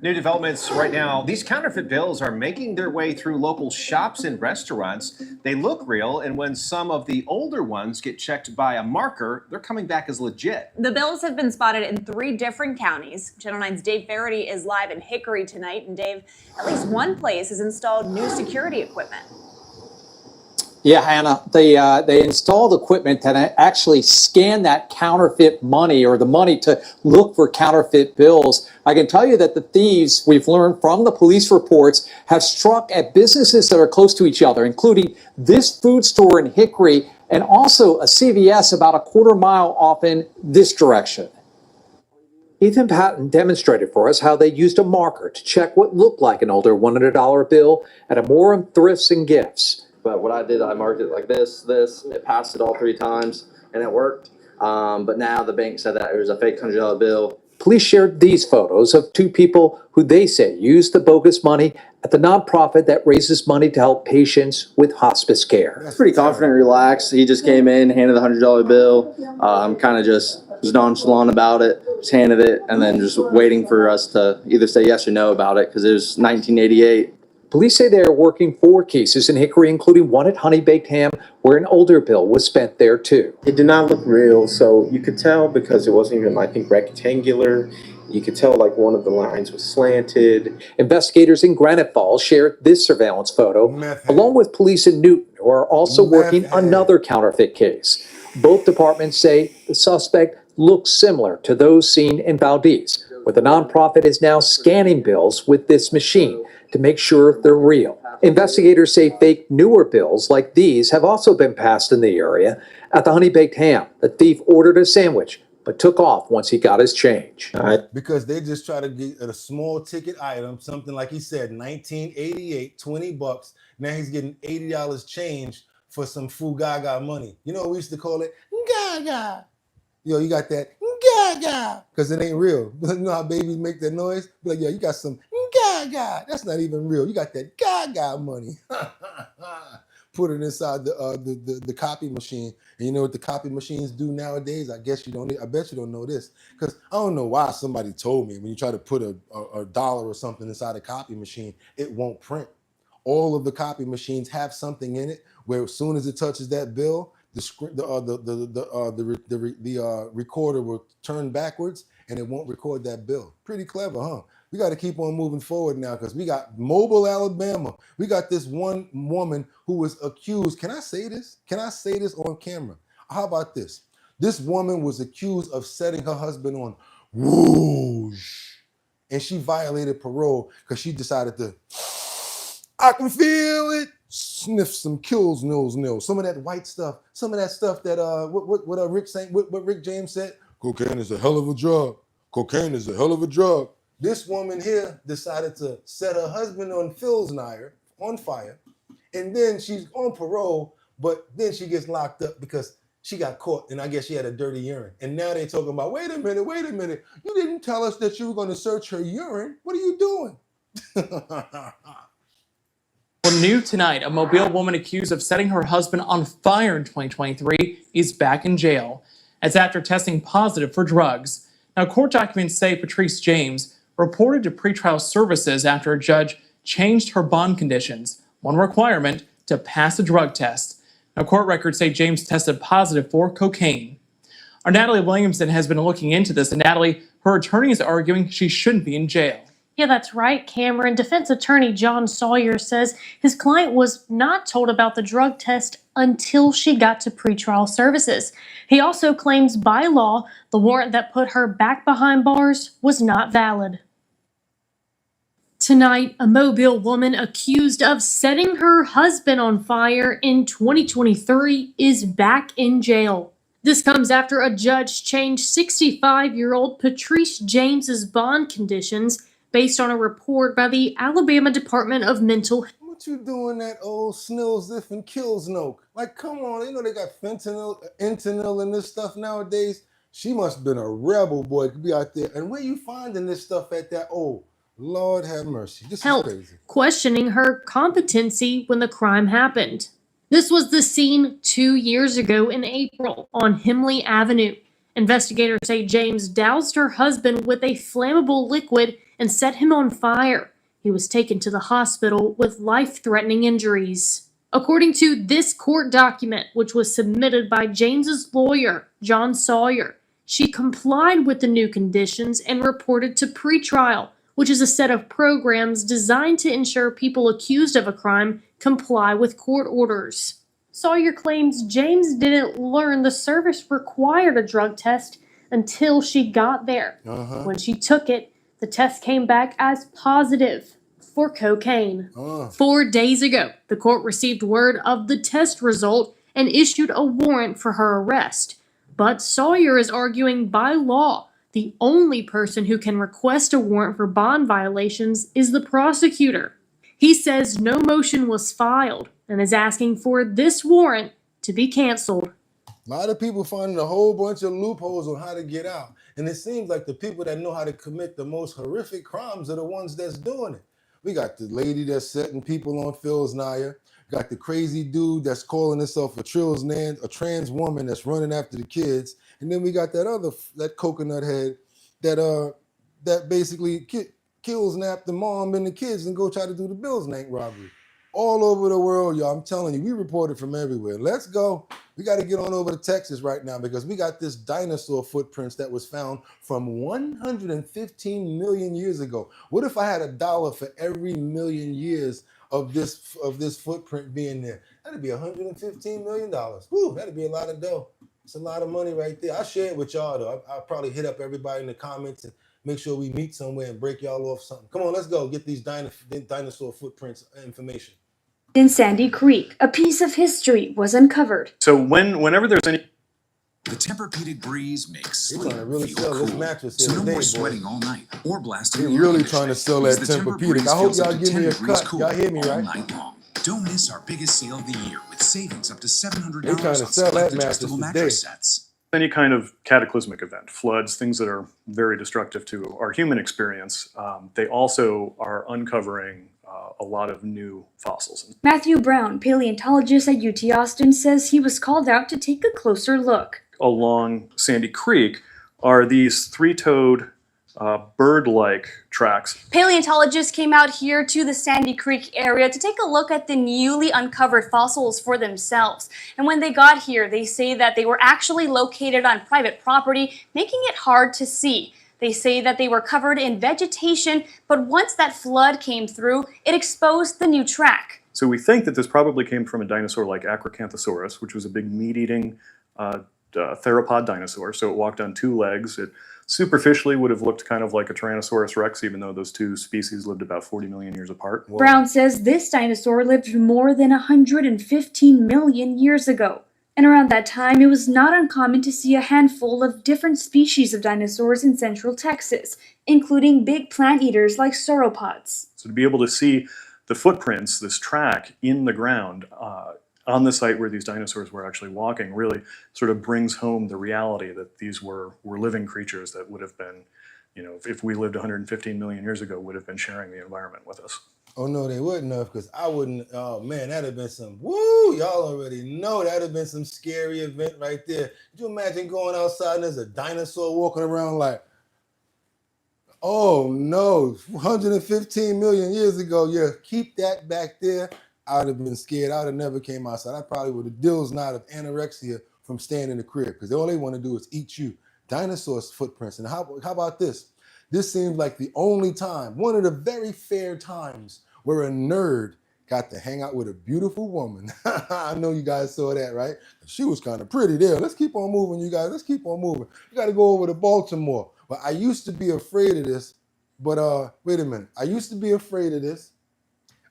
[SPEAKER 2] New developments right now. These counterfeit bills are making their way through local shops and restaurants. They look real, and when some of the older ones get checked by a marker, they're coming back as legit.
[SPEAKER 3] The bills have been spotted in 3 different counties. Channel 9's Dave Faraday is live in Hickory tonight, and Dave, at least one place has installed new security equipment.
[SPEAKER 5] Yeah, Hannah, they installed equipment that actually scan that counterfeit money or the money to look for counterfeit bills. I can tell you that the thieves, we've learned from the police reports, have struck at businesses that are close to each other, including this food store in Hickory and also a CVS about a quarter mile off in this direction. Ethan Patton demonstrated for us how they used a marker to check what looked like an older $100 bill at a more on thrifts and gifts.
[SPEAKER 6] But what I did, I marked it like this, it passed it all 3 times, and it worked. But now the bank said that it was a fake $100 bill.
[SPEAKER 5] Police shared these photos of 2 people who they say used the bogus money at the nonprofit that raises money to help patients with hospice care.
[SPEAKER 6] That's pretty confident, relaxed. He just came in, handed the $100 bill. Kind of just was nonchalant about it, just handed it, and then just waiting for us to either say yes or no about it because it was 1988.
[SPEAKER 5] Police say they are working 4 cases in Hickory, including one at Honey Baked Ham, where an older bill was spent there too.
[SPEAKER 22] It did not look real, so you could tell because it wasn't even, I think, rectangular. You could tell like one of the lines was slanted.
[SPEAKER 5] Investigators in Granite Falls shared this surveillance photo, along with police in Newton, who are also working another counterfeit case. Both departments say the suspect looks similar to those seen in Valdez, where the nonprofit is now scanning bills with this machine to make sure they're real. Investigators say fake newer bills like these have also been passed in the area. At the Honey Baked Ham, the thief ordered a sandwich, but took off once he got his change.
[SPEAKER 1] Because they just try to get a small ticket item, something like he said, 1988, 20 bucks. Now he's getting $80 change for some Fugaga money. You know what we used to call it? Gaga. Yo, you got that gaga, because it ain't real. You know how babies make that noise? Be like, yo, you got some gaga. That's not even real. You got that gaga money. Put it inside the copy machine. And you know what the copy machines do nowadays? I bet you don't know this. Because I don't know why somebody told me when you try to put a dollar or something inside a copy machine, it won't print. All of the copy machines have something in it where as soon as it touches that bill, the recorder will turn backwards and it won't record that bill. Pretty clever, huh? We got to keep on moving forward now because we got Mobile, Alabama. We got this one woman who was accused. Can I say this? Can I say this on camera? How about this? This woman was accused of setting her husband on whoosh, and she violated parole because she decided to, I can feel it. Sniff some kills, nose. Some of that white stuff, some of that stuff that what Rick James said. Cocaine is a hell of a drug. Cocaine is a hell of a drug. This woman here decided to set her husband on on fire, and then she's on parole, but then she gets locked up because she got caught, and I guess she had a dirty urine. And now they're talking about, wait a minute. You didn't tell us that you were going to search her urine. What are you doing?
[SPEAKER 24] Well, new tonight, a Mobile woman accused of setting her husband on fire in 2023 is back in jail. It's after testing positive for drugs. Now, court documents say Patrice James reported to pretrial services after a judge changed her bond conditions, one requirement to pass a drug test. Now, court records say James tested positive for cocaine. Our Natalie Williamson has been looking into this, and Natalie, her attorney is arguing she shouldn't be in jail.
[SPEAKER 4] Yeah, that's right, Cameron. Defense attorney John Sawyer says his client was not told about the drug test until she got to pretrial services. He also claims by law, the warrant that put her back behind bars was not valid. Tonight, a Mobile woman accused of setting her husband on fire in 2023 is back in jail. This comes after a judge changed 65-year-old Patrice James's bond conditions based on a report by the Alabama Department of Mental Health.
[SPEAKER 1] What you doing that old snills if and kills note? Like, come on, you know they got fentanyl, Entanil and this stuff nowadays. She must have been a rebel, boy, could be out there. And where you finding this stuff at that old? Lord have mercy. This is crazy.
[SPEAKER 4] Questioning her competency when the crime happened. This was the scene 2 years ago in April on Himley Avenue. Investigators say James doused her husband with a flammable liquid and set him on fire. He was taken to the hospital with life-threatening injuries. According to this court document, which was submitted by James's lawyer, John Sawyer, she complied with the new conditions and reported to pretrial, which is a set of programs designed to ensure people accused of a crime comply with court orders. Sawyer claims James didn't learn the service required a drug test until she got there. When she took it, the test came back as positive for cocaine. 4 days ago, the court received word of the test result and issued a warrant for her arrest. But Sawyer is arguing by law, the only person who can request a warrant for bond violations is the prosecutor. He says no motion was filed and is asking for this warrant to be canceled.
[SPEAKER 1] A lot of people finding a whole bunch of loopholes on how to get out. And it seems like the people that know how to commit the most horrific crimes are the ones that's doing it. We got the lady that's setting people on Phil's Naya. Got the crazy dude that's calling himself a trans woman that's running after the kids. And then we got that coconut head that basically kills nap the mom and the kids and go try to do the Bills bank robbery. All over the world, y'all. I'm telling you, we reported from everywhere. Let's go. We got to get on over to Texas right now because we got this dinosaur footprints that was found from 115 million years ago. What if I had $1 for every million years of this footprint being there? That'd be $115 million. Woo, that'd be a lot of dough. It's a lot of money right there. I'll share it with y'all though. I'll probably hit up everybody in the comments and make sure we meet somewhere and break y'all off something. Come on, let's go get these dinosaur footprints information.
[SPEAKER 8] In Sandy Creek, a piece of history was uncovered.
[SPEAKER 17] So whenever there's any...
[SPEAKER 7] The Tempur-Pedic breeze makes sleep
[SPEAKER 1] They're trying to really
[SPEAKER 7] feel
[SPEAKER 1] sell this
[SPEAKER 7] cool.
[SPEAKER 1] mattress
[SPEAKER 7] So no
[SPEAKER 1] today,
[SPEAKER 7] more
[SPEAKER 1] boys.
[SPEAKER 7] sweating all night or blasting
[SPEAKER 1] They're
[SPEAKER 7] the air
[SPEAKER 1] really
[SPEAKER 7] conditioning.
[SPEAKER 1] trying to sell that
[SPEAKER 7] Because the
[SPEAKER 1] Tempur-Pedic. I hope
[SPEAKER 7] feels
[SPEAKER 1] y'all
[SPEAKER 7] up to
[SPEAKER 1] give me
[SPEAKER 7] 10
[SPEAKER 1] a
[SPEAKER 7] degrees
[SPEAKER 1] cut.
[SPEAKER 7] cooler
[SPEAKER 1] Y'all hear me,
[SPEAKER 7] all
[SPEAKER 1] right?
[SPEAKER 7] night long. Don't miss our biggest sale of the year with savings up to $700
[SPEAKER 1] They're trying to
[SPEAKER 7] on
[SPEAKER 1] sell that
[SPEAKER 7] select
[SPEAKER 1] mattress
[SPEAKER 7] adjustable
[SPEAKER 1] today.
[SPEAKER 7] mattress sets.
[SPEAKER 17] Any kind of cataclysmic event, floods, things that are very destructive to our human experience, they also are uncovering a lot of new fossils.
[SPEAKER 8] Matthew Brown, paleontologist at UT Austin, says he was called out to take a closer look.
[SPEAKER 17] Along Sandy Creek are these three-toed bird-like tracks.
[SPEAKER 9] Paleontologists came out here to the Sandy Creek area to take a look at the newly uncovered fossils for themselves. And when they got here, they say that they were actually located on private property, making it hard to see. They say that they were covered in vegetation, but once that flood came through, it exposed the new track.
[SPEAKER 17] So we think that this probably came from a dinosaur like Acrocanthosaurus, which was a big meat-eating theropod dinosaur. So it walked on two legs. It superficially would have looked kind of like a Tyrannosaurus rex, even though those two species lived about 40 million years apart.
[SPEAKER 8] Brown says this dinosaur lived more than 115 million years ago. And around that time, it was not uncommon to see a handful of different species of dinosaurs in central Texas, including big plant eaters like sauropods.
[SPEAKER 17] So to be able to see the footprints, this track in the ground on the site where these dinosaurs were actually walking really sort of brings home the reality that these were living creatures that would have been, you know, if we lived 115 million years ago, would have been sharing the environment with us.
[SPEAKER 1] Oh no, they wouldn't have, because I wouldn't. Oh man, that'd have been some woo. Y'all already know that'd have been some scary event right there. Could you imagine going outside and there's a dinosaur walking around like, oh no, 115 million years ago. Yeah, keep that back there. I'd have been scared. I'd have never came outside. I probably would have dills not of anorexia from staying in the crib because all they want to do is eat you. Dinosaurs' footprints. And how about this? This seems like the only time, one of the very fair times, where a nerd got to hang out with a beautiful woman. I know you guys saw that, right? She was kind of pretty there. Let's keep on moving, you guys. Let's keep on moving. We got to go over to Baltimore. Well, I used to be afraid of this, but wait a minute. I used to be afraid of this.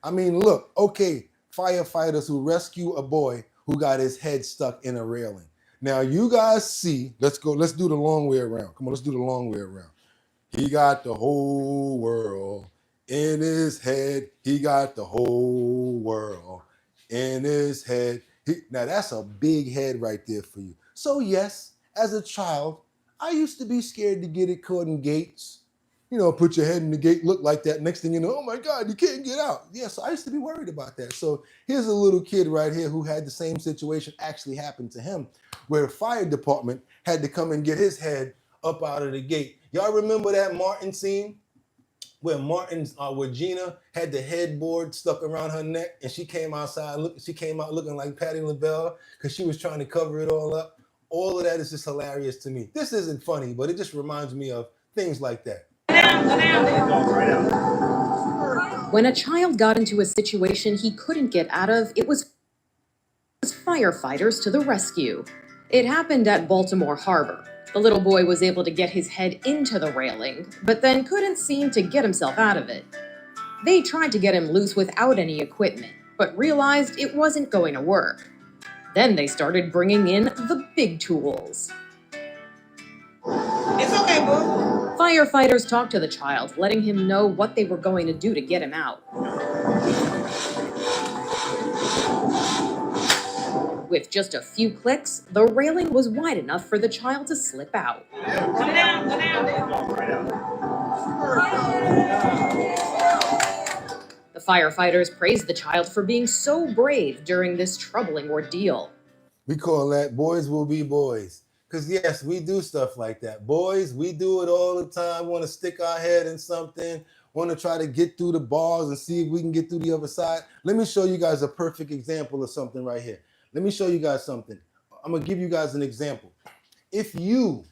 [SPEAKER 1] I mean, look, okay, firefighters who rescue a boy who got his head stuck in a railing. Now, you guys see, let's do the long way around. Come on, let's do the long way around. He got the whole world in his head. He got the whole world in his head. Now, that's a big head right there for you. So, yes, as a child, I used to be scared to get it caught in gates. You know, put your head in the gate, look like that. Next thing you know, oh my God, you can't get out. Yeah, so I used to be worried about that. So here's a little kid right here who had the same situation actually happen to him, where the fire department had to come and get his head up out of the gate. Y'all remember that Martin scene where where Gina had the headboard stuck around her neck and she came outside, she came out looking like Patti LaBelle because she was trying to cover it all up. All of that is just hilarious to me. This isn't funny, but it just reminds me of things like that.
[SPEAKER 10] When a child got into a situation he couldn't get out of, it was firefighters to the rescue. It happened at Baltimore Harbor. The little boy was able to get his head into the railing, but then couldn't seem to get himself out of it. They tried to get him loose without any equipment, but realized it wasn't going to work. Then they started bringing in the big tools. It's okay, boo. Firefighters talked to the child, letting him know what they were going to do to get him out. With just a few clicks, the railing was wide enough for the child to slip out. Come down. The firefighters praised the child for being so brave during this troubling ordeal.
[SPEAKER 1] We call that boys will be boys. Because yes, we do stuff like that. Boys, we do it all the time. Want to stick our head in something, want to try to get through the bars and see if we can get through the other side. Let me show you guys a perfect example of something right here. Let me show you guys something. I'm going to give you guys an example. If you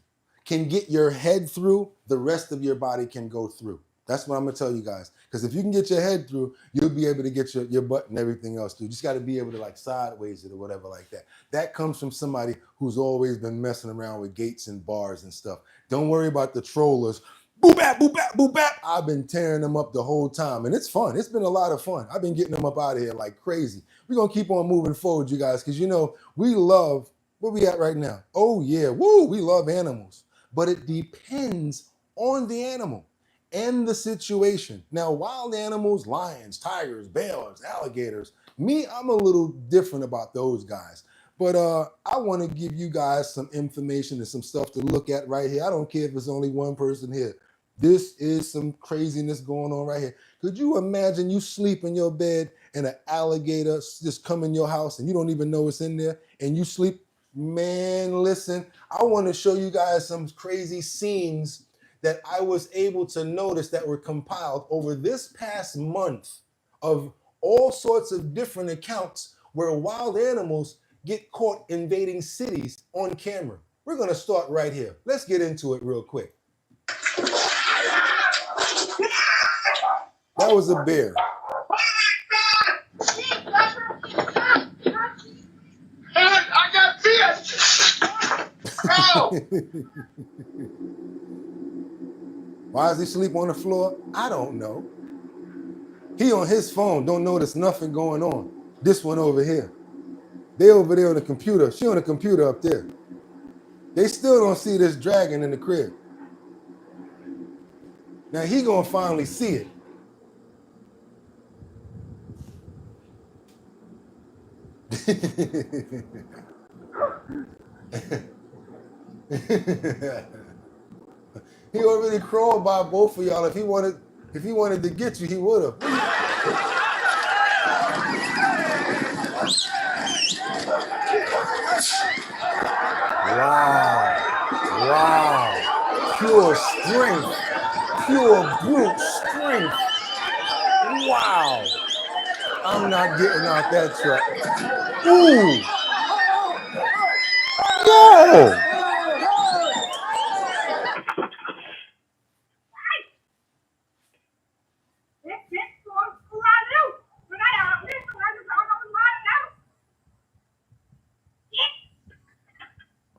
[SPEAKER 1] can get your head through, the rest of your body can go through. That's what I'm going to tell you guys. Because if you can get your head through, you'll be able to get your butt and everything else through. You just got to be able to like sideways it or whatever like that. That comes from somebody who's always been messing around with gates and bars and stuff. Don't worry about the trollers. Boop bap, boop bap, boop bap. I've been tearing them up the whole time. And it's fun. It's been a lot of fun. I've been getting them up out of here like crazy. We're going to keep on moving forward, you guys, because you know, we love, where we at right now? Oh yeah, woo, we love animals. But it depends on the animal and the situation. Now, wild animals, lions, tigers, bears, alligators, me, I'm a little different about those guys. But I want to give you guys some information and some stuff to look at right here. I don't care if it's only one person here. This is some craziness going on right here. Could you imagine you sleep in your bed and an alligator just come in your house and you don't even know it's in there and you sleep? Man, listen, I want to show you guys some crazy scenes that I was able to notice that were compiled over this past month of all sorts of different accounts where wild animals get caught invading cities on camera. We're going to start right here. Let's get into it real quick. That was a bear.
[SPEAKER 12] I got this.
[SPEAKER 1] Why does he sleep on the floor? I don't know. He on his phone, don't notice nothing going on. This one over here. They over there on the computer. She on the computer up there. They still don't see this dragon in the crib. Now he gonna finally see it. He already crawled by both of y'all. If he wanted to get you, he would have. Wow. Pure strength. Pure brute strength. Wow. I'm not getting out that truck. Ooh. Yo.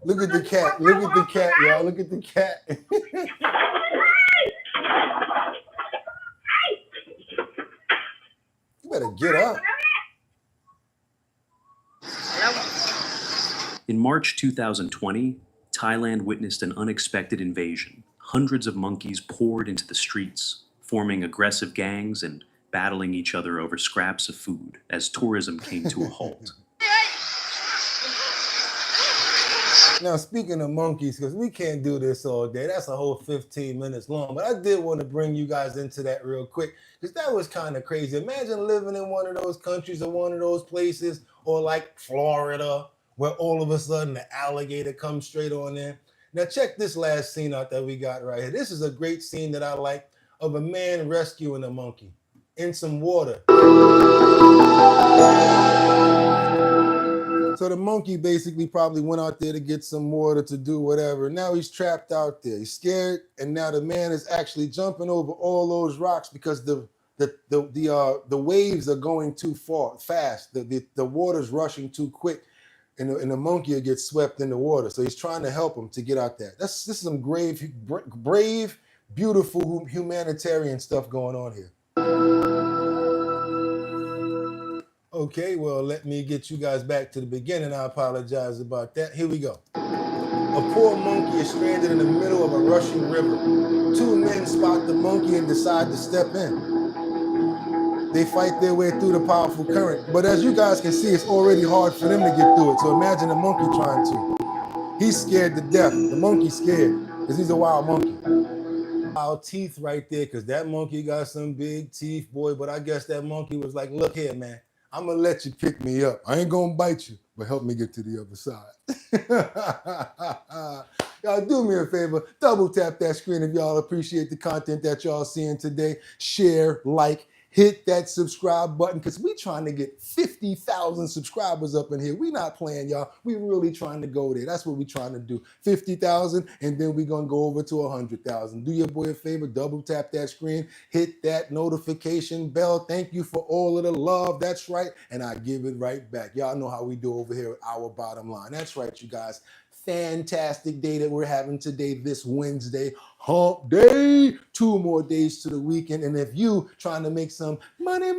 [SPEAKER 1] Look at the cat. Look at the cat, y'all. Look at the cat. You better get up.
[SPEAKER 11] In March 2020, Thailand witnessed an unexpected invasion. Hundreds of monkeys poured into the streets, forming aggressive gangs and battling each other over scraps of food as tourism came to a halt.
[SPEAKER 1] Now, speaking of monkeys, because we can't do this all day, that's a whole 15 minutes long, but I did want to bring you guys into that real quick, because that was kind of crazy. Imagine living in one of those countries or one of those places, or like Florida, where all of a sudden the alligator comes straight on in. Now, check this last scene out that we got right here. This is a great scene that I like of a man rescuing a monkey in some water. So the monkey basically probably went out there to get some water to do whatever. Now he's trapped out there. He's scared, and now the man is actually jumping over all those rocks because the waves are going too fast. The water's rushing too quick, and the monkey will get swept in the water. So he's trying to help him to get out there. This is some brave, beautiful humanitarian stuff going on here. Okay, well, let me get you guys back to the beginning. I apologize about that. Here we go. A poor monkey is stranded in the middle of a rushing river. Two men spot the monkey and decide to step in. They fight their way through the powerful current, but as you guys can see, it's already hard for them to get through it. So imagine a monkey trying to. He's scared to death. The monkey's scared because he's a wild monkey. Wild teeth right there, because that monkey got some big teeth, boy. But I guess that monkey was like, look here, man. I'm going to let you pick me up. I ain't going to bite you, but help me get to the other side. Y'all do me a favor, double tap that screen if y'all appreciate the content that y'all seeing today. Share, like, hit that subscribe button, because we trying to get 50,000 subscribers up in here. We not playing, y'all. We really trying to go there. That's what we trying to do. 50,000, and then we going to go over to 100,000. Do your boy a favor, double tap that screen, hit that notification bell. Thank you for all of the love. That's right, and I give it right back. Y'all know how we do over here at Our Bottom Line. That's right, you guys. Fantastic day that we're having today, this Wednesday, hump day. 2 more days to the weekend. And if you trying to make some money,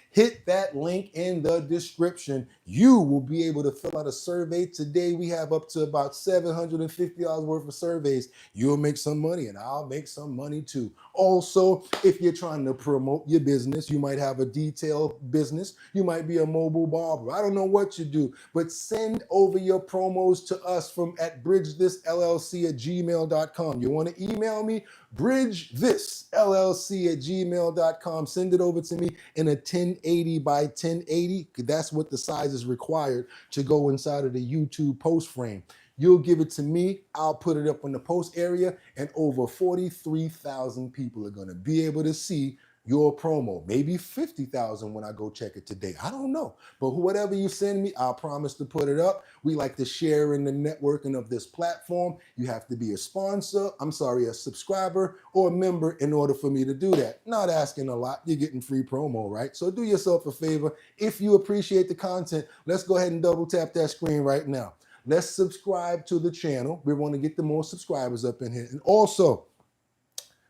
[SPEAKER 1] hit that link in the description. You will be able to fill out a survey. Today we have up to about $750 worth of surveys. You'll make some money and I'll make some money too. Also, if you're trying to promote your business, you might have a detail business. You might be a mobile barber. I don't know what you do, but send over your promos to us at bridgethisllc@gmail.com. You want to email me? bridgethisllc@gmail.com. Send it over to me in a 1080 by 1080. That's what the size is required to go inside of the YouTube post frame. You'll give it to me. I'll put it up in the post area, and over 43,000 people are going to be able to see your promo. Maybe 50,000 when I go check it today. I don't know. But whatever you send me, I'll promise to put it up. We like to share in the networking of this platform. You have to be a subscriber or a member in order for me to do that. Not asking a lot. You're getting free promo, right? So do yourself a favor. If you appreciate the content, let's go ahead and double tap that screen right now. Let's subscribe to the channel. We want to get the more subscribers up in here. And also,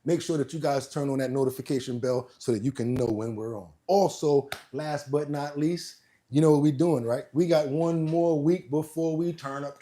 [SPEAKER 1] make sure that you guys turn on that notification bell so that you can know when we're on. Also, last but not least, you know what we're doing, right? We got one more week before we turn up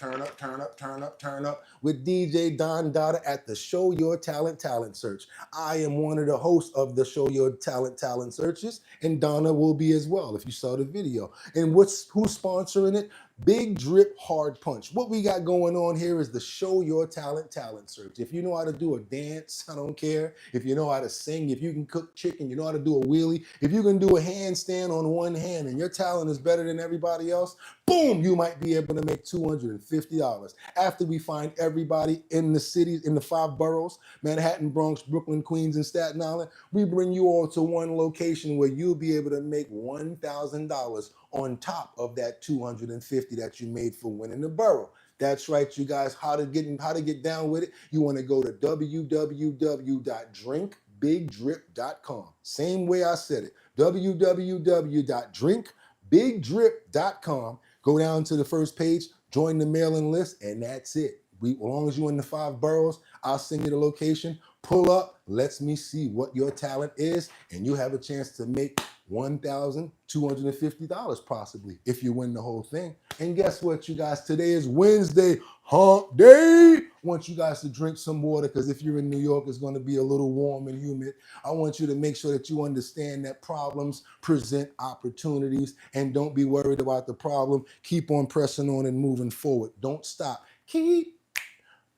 [SPEAKER 1] with DJ Don Dada at the Show Your Talent Search. I am one of the hosts of the Show Your Talent Searches, and Donna will be as well if you saw the video. And who's sponsoring it? Big Drip Hard Punch. What we got going on here is the Show Your Talent Search. If you know how to do a dance, I don't care. If you know how to sing, if you can cook chicken, you know how to do a wheelie, if you can do a handstand on one hand and your talent is better than everybody else, boom, you might be able to make $250. After we find everybody in the cities, in the 5 boroughs, Manhattan, Bronx, Brooklyn, Queens, and Staten Island, we bring you all to one location where you'll be able to make $1,000 on top of that $250 that you made for winning the borough. That's right, you guys. How to get down with it? You want to go to www.drinkbigdrip.com. Same way I said it. www.drinkbigdrip.com. Go down to the first page, join the mailing list, and that's it. As long as you're in the 5 boroughs, I'll send you the location. Pull up, lets me see what your talent is, and you have a chance to make $1,250 possibly if you win the whole thing. And guess what, you guys? Today is Wednesday, hump day. I want you guys to drink some water, because if you're in New York, it's going to be a little warm and humid. I want you to make sure that you understand that problems present opportunities, and don't be worried about the problem. Keep on pressing on and moving forward. Don't stop. Keep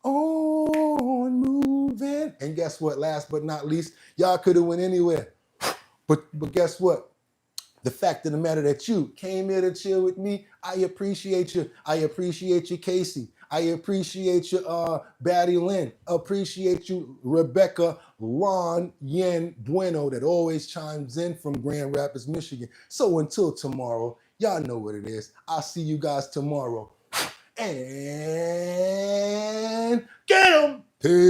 [SPEAKER 1] on moving. And guess what? Last but not least, y'all could have went anywhere. But guess what? The fact of the matter that you came here to chill with me, I appreciate you. I appreciate you, Casey. I appreciate you, Batty Lynn. Appreciate you, Rebecca Lon Yen Bueno, that always chimes in from Grand Rapids, Michigan. So until tomorrow, y'all know what it is. I'll see you guys tomorrow. And get 'em! Peace.